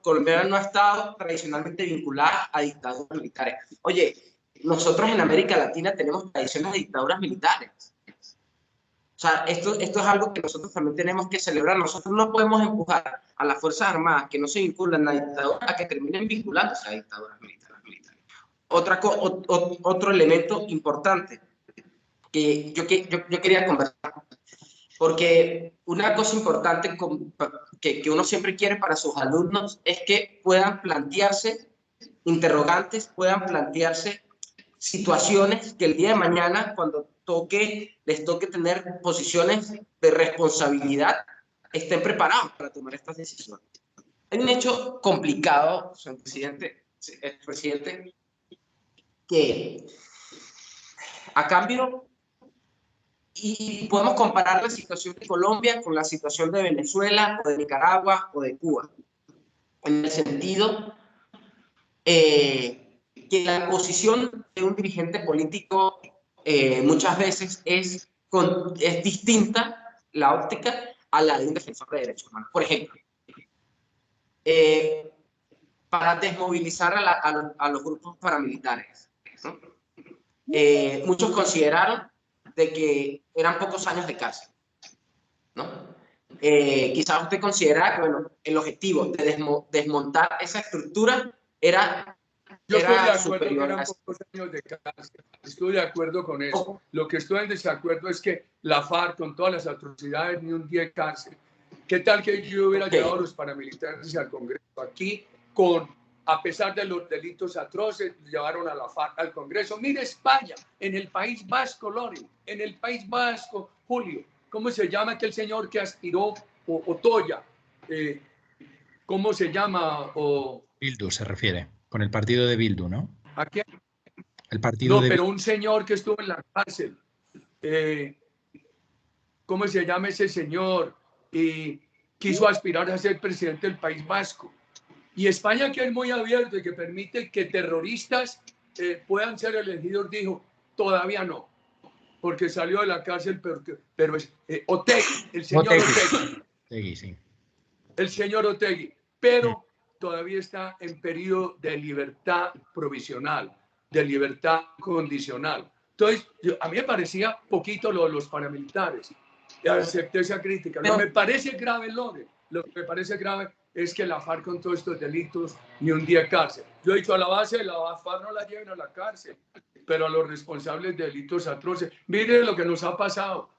Colombia no ha estado tradicionalmente vinculada a dictaduras militares. Oye, nosotros en América Latina tenemos tradiciones de dictaduras militares. O sea, esto es algo que nosotros también tenemos que celebrar. Nosotros no podemos empujar a las Fuerzas Armadas que no se vinculan a dictaduras a que terminen vinculándose a dictaduras militares. Otro elemento importante que yo quería conversar, porque una cosa importante que uno siempre quiere para sus alumnos es que puedan plantearse interrogantes, puedan plantearse situaciones que el día de mañana, cuando les toque tener posiciones de responsabilidad, estén preparados para tomar estas decisiones. Hay un hecho complicado, señor presidente, que a cambio, y podemos comparar la situación de Colombia con la situación de Venezuela, o de Nicaragua, o de Cuba, en el sentido que la posición de un dirigente político muchas veces es distinta, la óptica, a la de un defensor de derechos humanos. Por ejemplo, para desmovilizar a los grupos paramilitares, ¿no? Muchos consideraron de que eran pocos años de cárcel, ¿no? Quizás usted considera que el objetivo de desmontar esa estructura era... Yo estoy de acuerdo que eran pocos años de cárcel. Estoy de acuerdo con eso. Lo que estoy en desacuerdo es que la FARC, con todas las atrocidades, ni un día de cárcel. ¿Qué tal que yo hubiera llevado a los paramilitares al Congreso? Aquí, a pesar de los delitos atroces, llevaron a la FARC al Congreso. Mire España, en el País Vasco, Loren, en el País Vasco, Julio. ¿Cómo se llama aquel señor que aspiró, Otoya? ¿Cómo se llama? Bildu se refiere. Con el partido de Bildu, ¿no? ¿A quién? El partido no, pero un señor que estuvo en la cárcel. ¿Cómo se llama ese señor? Y quiso aspirar a ser presidente del País Vasco. Y España, que es muy abierto y que permite que terroristas puedan ser elegidos, dijo, todavía no, porque salió de la cárcel, pero es Otegui, el señor Otegui. Otegui, sí. El señor Otegui. Pero todavía está en periodo de libertad provisional, de libertad condicional. Entonces, a mí me parecía poquito lo de los paramilitares. Y acepté esa crítica. Lo que me parece grave, Lore, lo que me parece grave es que la FARC con todos estos delitos ni un día cárcel. Yo he dicho, a la base de la FARC no la lleven a la cárcel, pero a los responsables de delitos atroces. Mire lo que nos ha pasado.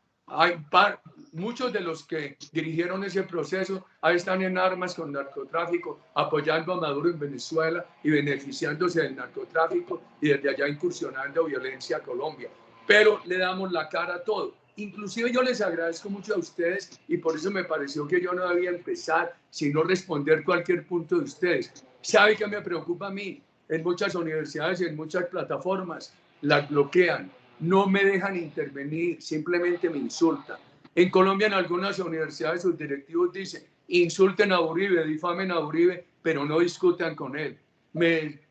Muchos de los que dirigieron ese proceso ahí están en armas con narcotráfico, apoyando a Maduro en Venezuela y beneficiándose del narcotráfico y desde allá incursionando violencia a Colombia. Pero le damos la cara a todo. Inclusive yo les agradezco mucho a ustedes y por eso me pareció que yo no debía empezar sino responder cualquier punto de ustedes. ¿Sabe qué me preocupa a mí? En muchas universidades y en muchas plataformas las bloquean, no me dejan intervenir, simplemente me insultan. En Colombia en algunas universidades sus directivos dicen, insulten a Uribe, difamen a Uribe, pero no discutan con él.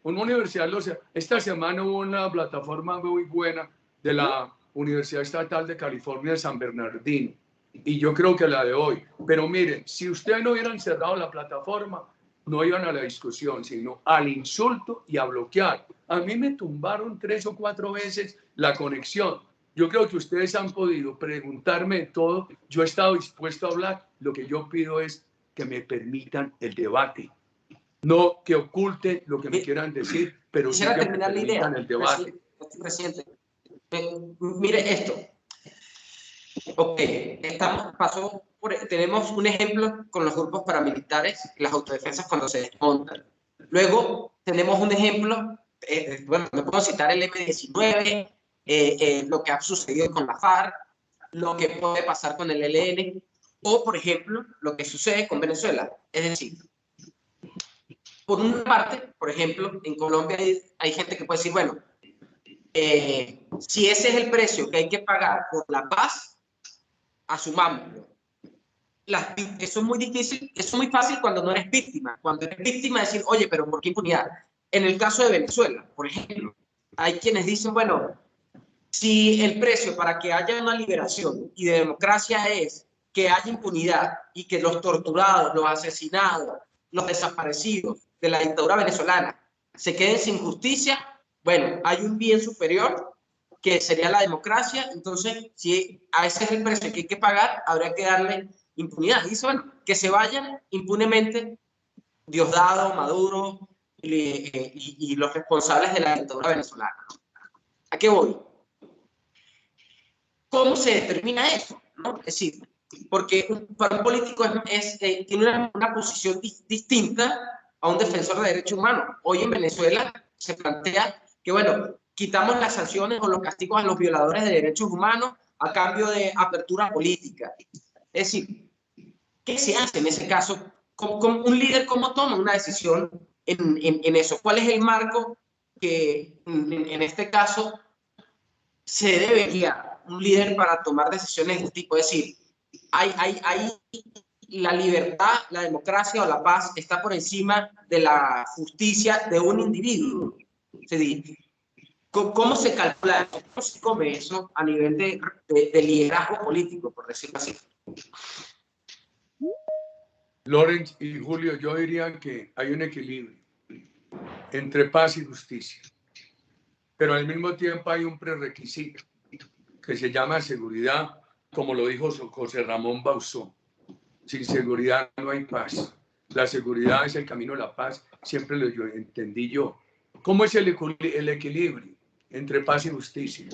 Una universidad, esta semana hubo una plataforma muy buena de la Universidad Estatal de California de San Bernardino, y yo creo que la de hoy. Pero miren, si ustedes no hubieran cerrado la plataforma, no iban a la discusión, sino al insulto y a bloquear. A mí me tumbaron 3 o 4 veces la conexión. Yo creo que ustedes han podido preguntarme de todo. Yo he estado dispuesto a hablar. Lo que yo pido es que me permitan el debate. No que oculten lo que me quieran decir, pero sí que me permitan el debate. Presidente, mire esto. Ok, tenemos un ejemplo con los grupos paramilitares, las autodefensas cuando se desmontan. Luego tenemos un ejemplo, bueno, me puedo citar el M-19, lo que ha sucedido con la FARC, lo que puede pasar con el ELN, o por ejemplo, lo que sucede con Venezuela. Es decir, por una parte, por ejemplo, en Colombia hay gente que puede decir, bueno, si ese es el precio que hay que pagar por la paz, asumámoslo. Eso es muy difícil, eso es muy fácil cuando no eres víctima. Cuando eres víctima, decir, oye, pero ¿por qué impunidad? En el caso de Venezuela, por ejemplo, hay quienes dicen, bueno, si el precio para que haya una liberación y de democracia es que haya impunidad y que los torturados, los asesinados, los desaparecidos de la dictadura venezolana se queden sin justicia, bueno, hay un bien superior que sería la democracia. Entonces, si a ese es el precio que hay que pagar, habría que darle impunidad. Y dice, bueno, que se vayan impunemente Diosdado, Maduro y los responsables de la dictadura venezolana. ¿A qué voy? ¿Cómo se determina eso? ¿No? Es decir, porque para un político tiene una posición distinta a un defensor de derechos humanos. Hoy en Venezuela se plantea que, bueno, quitamos las sanciones o los castigos a los violadores de derechos humanos a cambio de apertura política. Es decir, ¿qué se hace en ese caso? ¿Con un líder cómo toma una decisión en eso? ¿Cuál es el marco que en este caso se debería un líder para tomar decisiones de este tipo? Es decir, hay la libertad, la democracia o la paz está por encima de la justicia de un individuo. Es decir, ¿cómo se calcula, cómo se come eso a nivel de liderazgo político, por decirlo así? Lorenz y Julio, yo diría que hay un equilibrio entre paz y justicia, pero al mismo tiempo hay un prerequisito que se llama seguridad, como lo dijo José Ramón Bauzó. Sin seguridad no hay paz. La seguridad es el camino a la paz, siempre lo entendí yo. ¿Cómo es el equilibrio entre paz y justicia?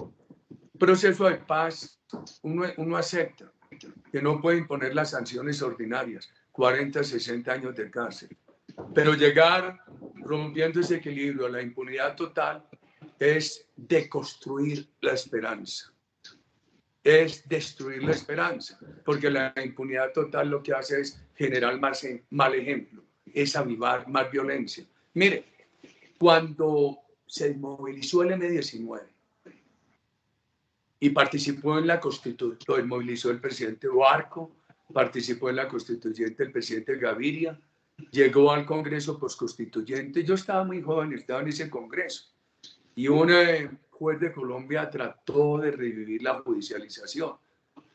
Proceso de paz, uno acepta que no puede imponer las sanciones ordinarias, 40, 60 años de cárcel. Pero llegar rompiendo ese equilibrio a la impunidad total es deconstruir la esperanza. Es destruir la esperanza, porque la impunidad total lo que hace es generar más mal ejemplo, es avivar más violencia. Mire, cuando se movilizó el M-19 y participó en la constitución, lo movilizó el presidente Barco, participó en la constituyente el presidente Gaviria, llegó al Congreso postconstituyente. Yo estaba muy joven, estaba en ese Congreso, y un juez de Colombia trató de revivir la judicialización.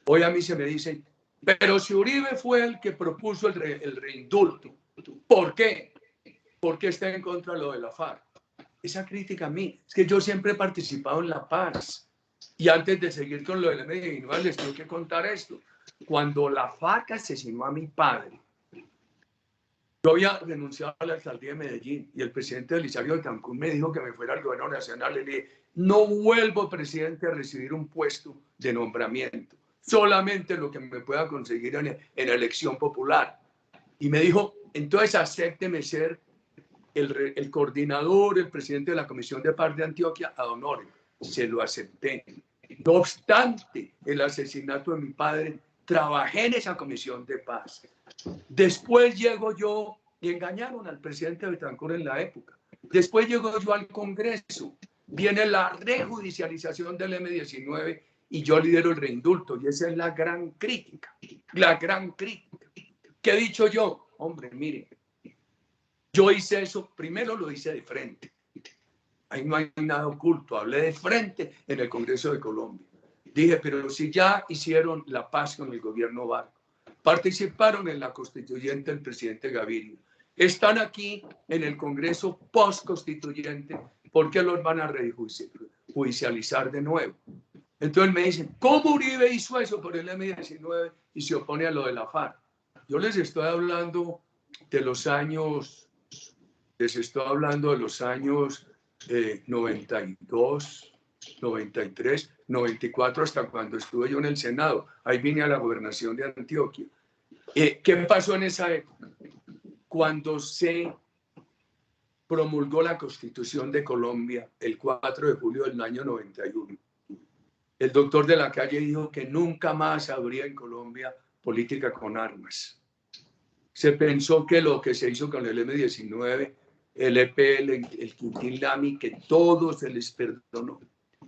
Hoy a mí se me dice, pero si Uribe fue el que propuso el reindulto, ¿por qué? ¿por qué está en contra de lo de la FARC? Esa crítica a mí, es que yo siempre he participado en la paz. Y antes de seguir con lo del M19, les tengo que contar esto. Cuando la FARC asesinó a mi padre, yo había renunciado a la alcaldía de Medellín y el presidente Belisario de Cancún me dijo que me fuera al gobierno nacional. Le dije, no vuelvo, presidente, a recibir un puesto de nombramiento, solamente lo que me pueda conseguir en elección popular. Y me dijo, entonces acépteme ser el coordinador, el presidente de la Comisión de Paz de Antioquia, ad honorem. Se lo acepté. No obstante el asesinato de mi padre, trabajé en esa Comisión de Paz. Después llego yo, y engañaron al presidente Betancur en la época. Después llego yo al Congreso, viene la rejudicialización del M19 y yo lidero el reindulto. Y esa es la gran crítica, la gran crítica. ¿Qué he dicho yo? Hombre, mire, yo hice eso, primero lo hice de frente. Ahí no hay nada oculto, hablé de frente en el Congreso de Colombia. Dije, pero si ya hicieron la paz con el gobierno Vargas, participaron en la constituyente del presidente Gaviria, están aquí en el Congreso post-constituyente, ¿por qué los van a rejudicializar de nuevo? Entonces me dicen, ¿cómo Uribe hizo eso por el M19 y se opone a lo de la FARC? Yo les estoy hablando de los años, 92, 93, 94, hasta cuando estuve yo en el Senado. Ahí vine a la gobernación de Antioquia. ¿Qué pasó en esa época? Cuando se promulgó la Constitución de Colombia el 4 de julio del año 91, el doctor de la Calle dijo que nunca más habría en Colombia política con armas. Se pensó que lo que se hizo con el M19, el EPL, el Quintín Lamy, que todo se les perdonó,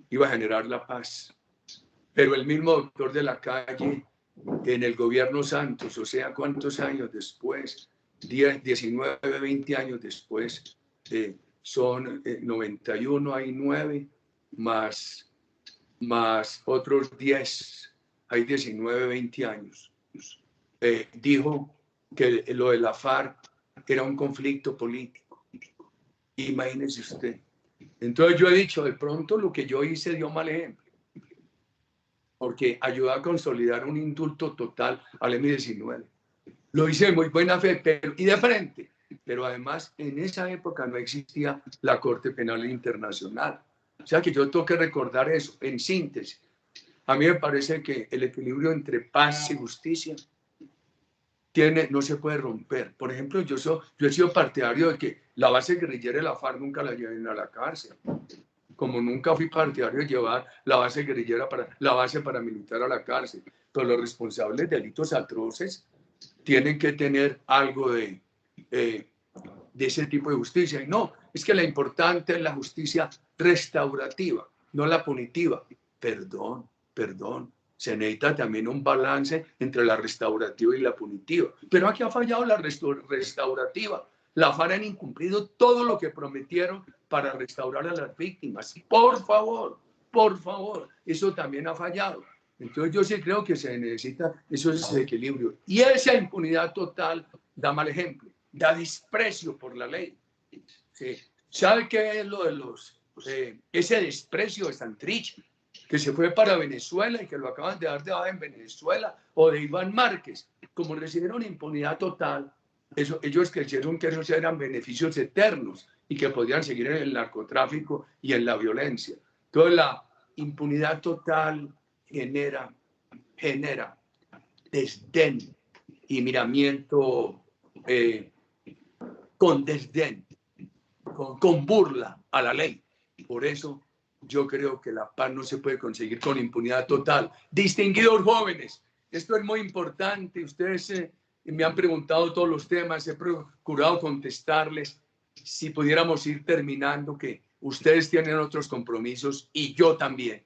iba a generar la paz. Pero el mismo doctor de la Calle, en el gobierno Santos, o sea, ¿cuántos años después? 19, 20 años después, son 91, hay 9, más otros 10, hay 19, 20 años. Dijo que lo de la FARC era un conflicto político. Imagínese usted. Entonces yo he dicho, de pronto lo que yo hice dio mal ejemplo, porque ayudó a consolidar un indulto total al M19. Lo hice de muy buena fe y de frente, pero además en esa época no existía la Corte Penal Internacional. O sea que yo tengo que recordar eso. En síntesis, a mí me parece que el equilibrio entre paz y justicia no se puede romper. Por ejemplo, yo he sido partidario de que la base guerrillera de la FARC nunca la lleven a la cárcel. Como nunca fui partidario de llevar la base guerrillera, la base paramilitar a la cárcel. Pero los responsables de delitos atroces tienen que tener algo de ese tipo de justicia. Y no, es que la importante es la justicia restaurativa, no la punitiva. Perdón. Se necesita también un balance entre la restaurativa y la punitiva. Pero aquí ha fallado la restaurativa. La FARC han incumplido todo lo que prometieron para restaurar a las víctimas. Por favor, eso también ha fallado. Entonces yo sí creo que se necesita ese equilibrio. Y esa impunidad total da mal ejemplo, da desprecio por la ley. ¿Sí? ¿Sabe qué es lo de ese desprecio de Santrich, que se fue para Venezuela y que lo acaban de dar de baja en Venezuela, o de Iván Márquez? Como recibieron impunidad total, ellos creyeron que esos eran beneficios eternos y que podían seguir en el narcotráfico y en la violencia. Entonces la impunidad total genera desdén y miramiento con desdén, con burla a la ley. Por eso yo creo que la paz no se puede conseguir con impunidad total. Distinguidos jóvenes, esto es muy importante. Ustedes me han preguntado todos los temas, he procurado contestarles. Si pudiéramos ir terminando, que ustedes tienen otros compromisos y yo también.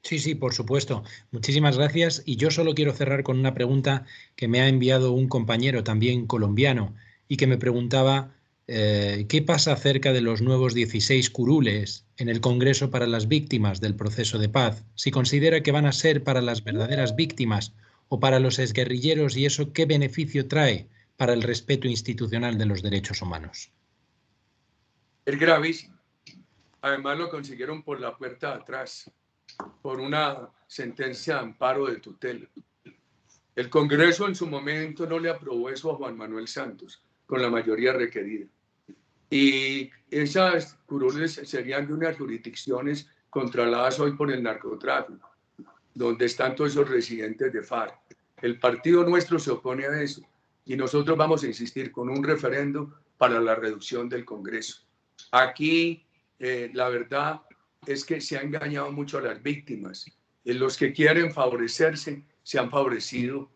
Sí, por supuesto. Muchísimas gracias. Y yo solo quiero cerrar con una pregunta que me ha enviado un compañero también colombiano y que me preguntaba qué pasa acerca de los nuevos 16 curules en el Congreso para las víctimas del proceso de paz. Si considera que van a ser para las verdaderas víctimas o para los exguerrilleros, y eso qué beneficio trae para el respeto institucional de los derechos humanos. Es gravísimo. Además lo consiguieron por la puerta de atrás, por una sentencia de amparo de tutela. El Congreso en su momento no le aprobó eso a Juan Manuel Santos con la mayoría requerida. Y esas curules serían de unas jurisdicciones controladas hoy por el narcotráfico, donde están todos esos residentes de FARC. El partido nuestro se opone a eso y nosotros vamos a insistir con un referendo para la reducción del Congreso. Aquí la verdad es que se ha engañado mucho a las víctimas. Los que quieren favorecerse se han favorecido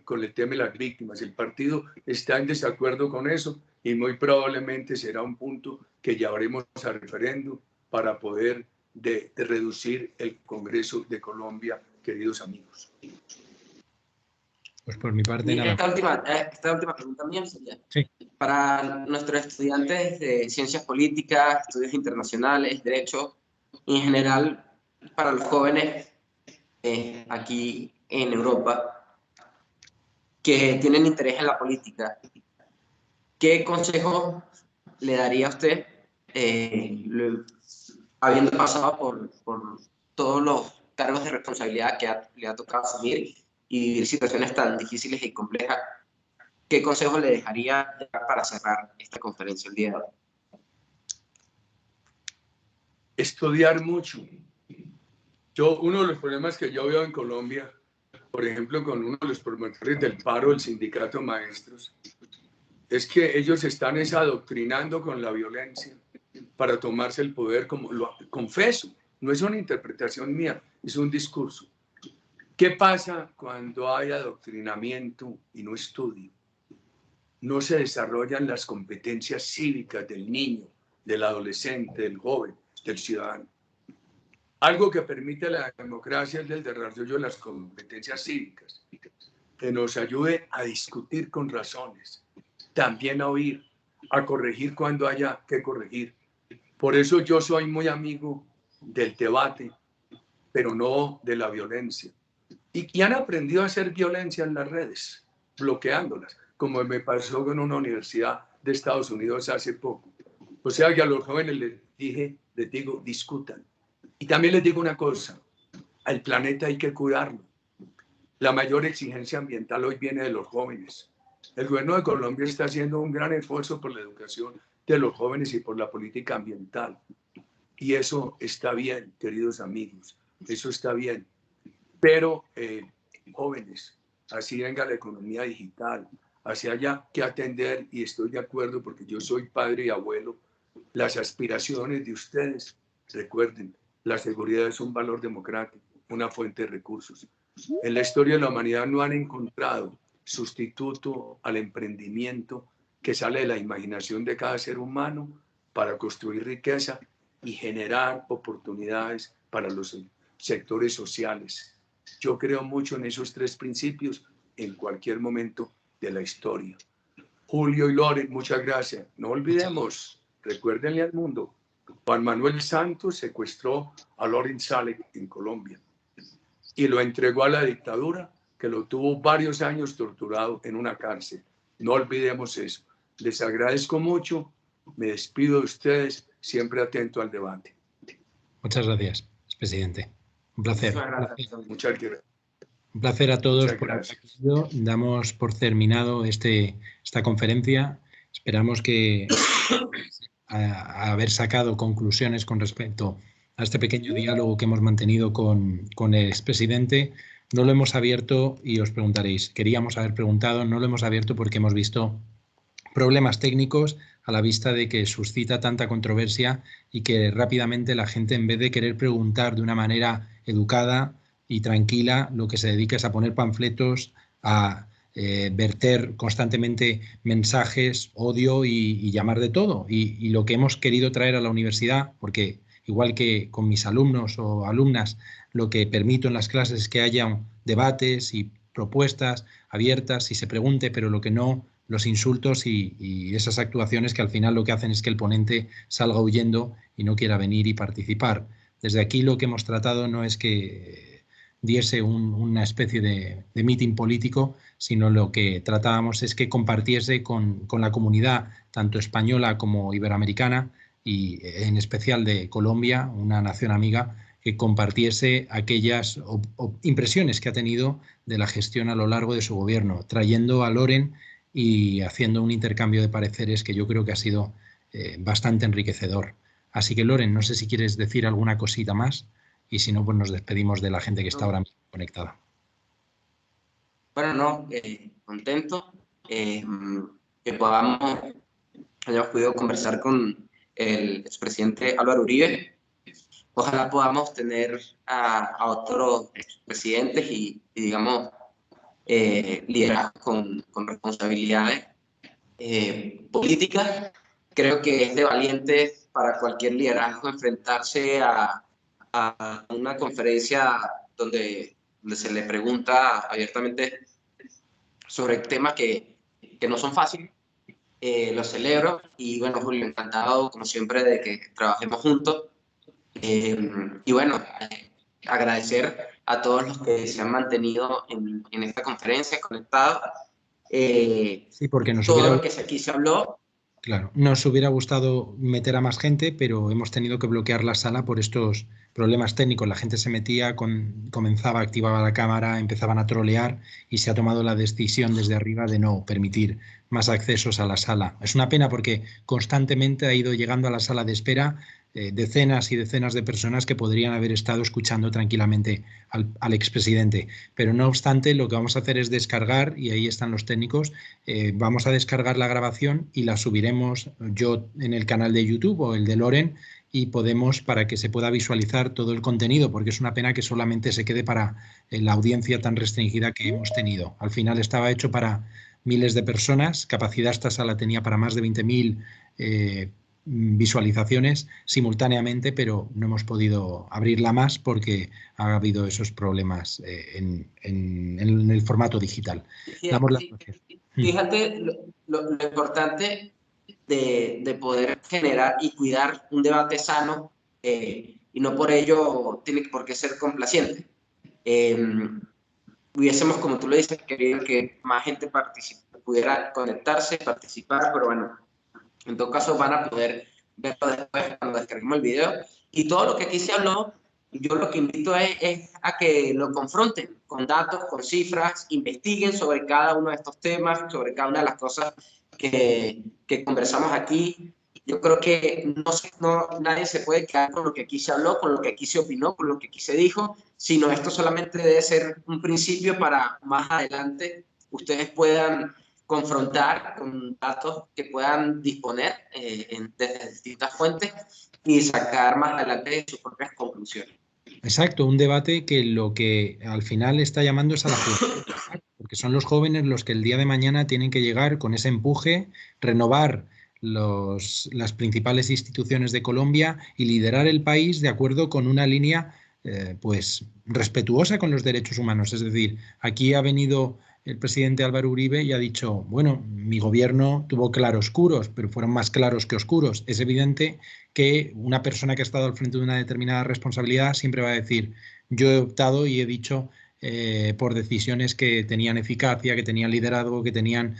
con el tema de las víctimas. El partido está en desacuerdo con eso y muy probablemente será un punto que llevaremos a referendo para poder de reducir el Congreso de Colombia, queridos amigos. Pues por mi parte nada. Esta última pregunta mía sería, sí. Para nuestros estudiantes de ciencias políticas, estudios internacionales, derecho, y en general para los jóvenes aquí en Europa que tienen interés en la política, ¿qué consejo le daría a usted, habiendo pasado por todos los cargos de responsabilidad que le ha tocado asumir y vivir situaciones tan difíciles y complejas? ¿Qué consejo le dejaría para cerrar esta conferencia el día de hoy? Estudiar mucho. Uno de los problemas que yo veo en Colombia, por ejemplo, con uno de los promotores del paro, el sindicato Maestros, es que ellos están adoctrinando con la violencia para tomarse el poder, como lo confeso, no es una interpretación mía, es un discurso. ¿Qué pasa cuando hay adoctrinamiento y no estudio? No se desarrollan las competencias cívicas del niño, del adolescente, del joven, del ciudadano. Algo que permite la democracia es el desarrollo de las competencias cívicas, que nos ayude a discutir con razones, también a oír, a corregir cuando haya que corregir. Por eso yo soy muy amigo del debate, pero no de la violencia. Y han aprendido a hacer violencia en las redes, bloqueándolas, como me pasó en una universidad de Estados Unidos hace poco. O sea que a los jóvenes les digo, discutan. Y también les digo una cosa, al planeta hay que cuidarlo. La mayor exigencia ambiental hoy viene de los jóvenes. El gobierno de Colombia está haciendo un gran esfuerzo por la educación de los jóvenes y por la política ambiental. Y eso está bien, queridos amigos, eso está bien. Pero jóvenes, así venga la economía digital, así haya que atender, y estoy de acuerdo porque yo soy padre y abuelo, las aspiraciones de ustedes, recuerden, la seguridad es un valor democrático, una fuente de recursos. En la historia de la humanidad no han encontrado sustituto al emprendimiento que sale de la imaginación de cada ser humano para construir riqueza y generar oportunidades para los sectores sociales. Yo creo mucho en esos tres principios en cualquier momento de la historia. Julio y Loren, muchas gracias. No olvidemos, recuérdenle al mundo, Juan Manuel Santos secuestró a Loren Saleh en Colombia y lo entregó a la dictadura, que lo tuvo varios años torturado en una cárcel. No olvidemos eso. Les agradezco mucho, me despido de ustedes, siempre atento al debate. Muchas gracias, presidente. Un placer. Muchas gracias. Un placer a todos por haber venido. Damos por terminado esta conferencia. Esperamos que haber sacado conclusiones con respecto a este pequeño diálogo que hemos mantenido con el expresidente. No lo hemos abierto y os preguntaréis, queríamos haber preguntado, no lo hemos abierto porque hemos visto problemas técnicos a la vista de que suscita tanta controversia y que rápidamente la gente, en vez de querer preguntar de una manera educada y tranquila, lo que se dedica es a poner panfletos, a verter constantemente mensajes, odio y llamar de todo. Y lo que hemos querido traer a la universidad, porque igual que con mis alumnos o alumnas, lo que permito en las clases es que haya debates y propuestas abiertas y se pregunte, pero lo que no, los insultos y esas actuaciones que al final lo que hacen es que el ponente salga huyendo y no quiera venir y participar. Desde aquí lo que hemos tratado no es que diese una especie de meeting político, sino lo que tratábamos es que compartiese con la comunidad, tanto española como iberoamericana, y en especial de Colombia, una nación amiga, que compartiese aquellas impresiones que ha tenido de la gestión a lo largo de su gobierno, trayendo a Loren y haciendo un intercambio de pareceres que yo creo que ha sido bastante enriquecedor. Así que, Loren, no sé si quieres decir alguna cosita más y si no, pues nos despedimos de la gente que está ahora mismo conectada. Bueno, no, contento que hayamos podido conversar con el expresidente Álvaro Uribe. Ojalá podamos tener a otros expresidentes y digamos, liderazgos con responsabilidades políticas. Creo que es de valientes para cualquier liderazgo enfrentarse a una conferencia donde se le pregunta abiertamente sobre temas que no son fáciles. Lo celebro y bueno, Julio, encantado como siempre de que trabajemos juntos. Y bueno, agradecer a todos los que se han mantenido en esta conferencia conectados. Sí, porque todo lo que aquí se habló. Claro, nos hubiera gustado meter a más gente, pero hemos tenido que bloquear la sala por estos problemas técnicos. La gente se metía, comenzaba, activaba la cámara, empezaban a trolear y se ha tomado la decisión desde arriba de no permitir más accesos a la sala. Es una pena porque constantemente ha ido llegando a la sala de espera decenas y decenas de personas que podrían haber estado escuchando tranquilamente al expresidente. Pero no obstante, lo que vamos a hacer es descargar, y ahí están los técnicos, vamos a descargar la grabación y la subiremos yo en el canal de YouTube o el de Loren, y podemos, para que se pueda visualizar todo el contenido, porque es una pena que solamente se quede para la audiencia tan restringida que hemos tenido. Al final estaba hecho para miles de personas, capacidad esta sala tenía para más de 20.000 visualizaciones simultáneamente, pero no hemos podido abrirla más porque ha habido esos problemas en el formato digital. Damos las gracias. Fíjate lo importante de poder generar y cuidar un debate sano, y no por ello tiene por qué ser complaciente. Hubiésemos, como tú lo dices, querido que más gente pudiera conectarse, participar, pero bueno, en todo caso van a poder verlo después cuando descarguemos el video. Y todo lo que aquí se habló, yo lo que invito es a que lo confronten con datos, con cifras, investiguen sobre cada uno de estos temas, sobre cada una de las cosas que conversamos aquí. Yo creo que nadie se puede quedar con lo que aquí se habló, con lo que aquí se opinó, con lo que aquí se dijo, sino esto solamente debe ser un principio para más adelante ustedes puedan confrontar con datos que puedan disponer desde distintas fuentes y sacar más adelante sus propias conclusiones. Exacto, un debate que lo que al final está llamando es a la juventud, porque son los jóvenes los que el día de mañana tienen que llegar con ese empuje, renovar las principales instituciones de Colombia y liderar el país de acuerdo con una línea pues respetuosa con los derechos humanos. Es decir, aquí ha venido el presidente Álvaro Uribe y ha dicho, bueno, mi gobierno tuvo claroscuros, pero fueron más claros que oscuros. Es evidente que una persona que ha estado al frente de una determinada responsabilidad siempre va a decir, yo he optado y he dicho por decisiones que tenían eficacia, que tenían liderazgo, que tenían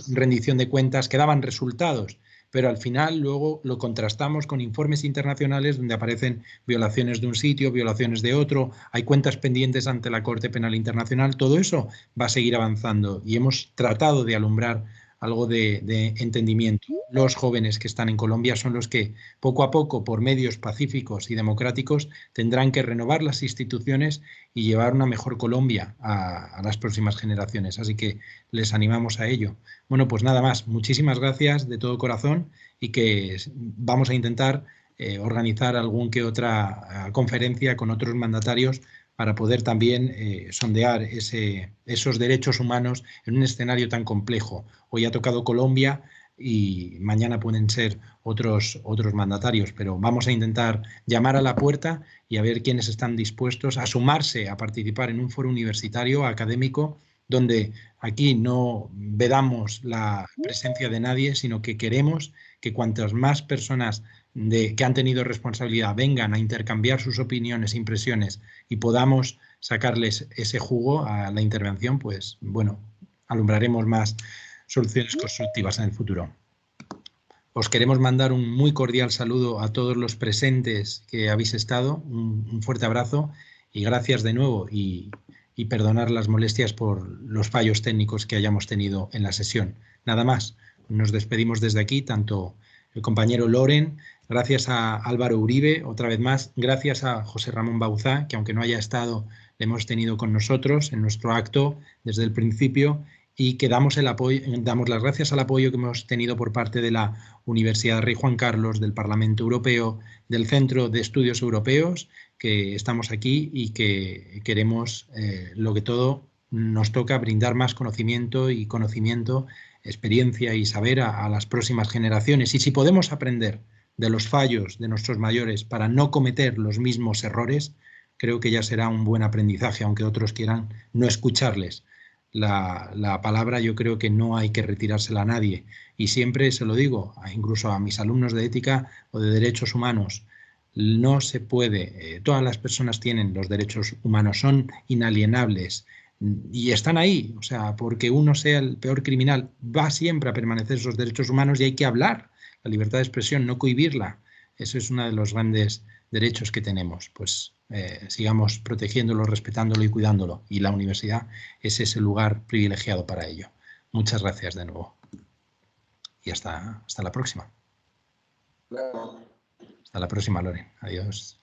rendición de cuentas, que daban resultados. Pero al final luego lo contrastamos con informes internacionales donde aparecen violaciones de un sitio, violaciones de otro, hay cuentas pendientes ante la Corte Penal Internacional, todo eso va a seguir avanzando y hemos tratado de alumbrar algo de entendimiento. Los jóvenes que están en Colombia son los que poco a poco, por medios pacíficos y democráticos, tendrán que renovar las instituciones y llevar una mejor Colombia a las próximas generaciones. Así que les animamos a ello. Bueno, pues nada más. Muchísimas gracias de todo corazón y que vamos a intentar organizar algún que otra conferencia con otros mandatarios para poder también sondear esos derechos humanos en un escenario tan complejo. Hoy ha tocado Colombia y mañana pueden ser otros mandatarios, pero vamos a intentar llamar a la puerta y a ver quiénes están dispuestos a sumarse a participar en un foro universitario, académico, donde aquí no vedamos la presencia de nadie, sino que queremos que cuantas más personas que han tenido responsabilidad vengan a intercambiar sus opiniones, impresiones y podamos sacarles ese jugo a la intervención, pues bueno, alumbraremos más soluciones constructivas en el futuro. Os queremos mandar un muy cordial saludo a todos los presentes que habéis estado, un fuerte abrazo y gracias de nuevo y perdonar las molestias por los fallos técnicos que hayamos tenido en la sesión. Nada más, nos despedimos desde aquí, tanto el compañero Loren, gracias a Álvaro Uribe, otra vez más, gracias a José Ramón Bauzá, que aunque no haya estado, le hemos tenido con nosotros en nuestro acto desde el principio, y que damos las gracias al apoyo que hemos tenido por parte de la Universidad Rey Juan Carlos, del Parlamento Europeo, del Centro de Estudios Europeos, que estamos aquí y que queremos, lo que todo nos toca, brindar más conocimiento, experiencia y saber a las próximas generaciones. Y si podemos aprender de los fallos de nuestros mayores para no cometer los mismos errores, creo que ya será un buen aprendizaje, aunque otros quieran no escucharles. La palabra yo creo que no hay que retirársela a nadie y siempre se lo digo, incluso a mis alumnos de ética o de derechos humanos, no se puede, todas las personas tienen los derechos humanos, son inalienables y están ahí, o sea, porque uno sea el peor criminal, va siempre a permanecer esos derechos humanos y hay que hablar, la libertad de expresión, no cohibirla, eso es uno de los grandes derechos que tenemos, pues sigamos protegiéndolo, respetándolo y cuidándolo. Y la universidad es ese lugar privilegiado para ello. Muchas gracias de nuevo. Y hasta la próxima. Hasta la próxima, Loren. Adiós.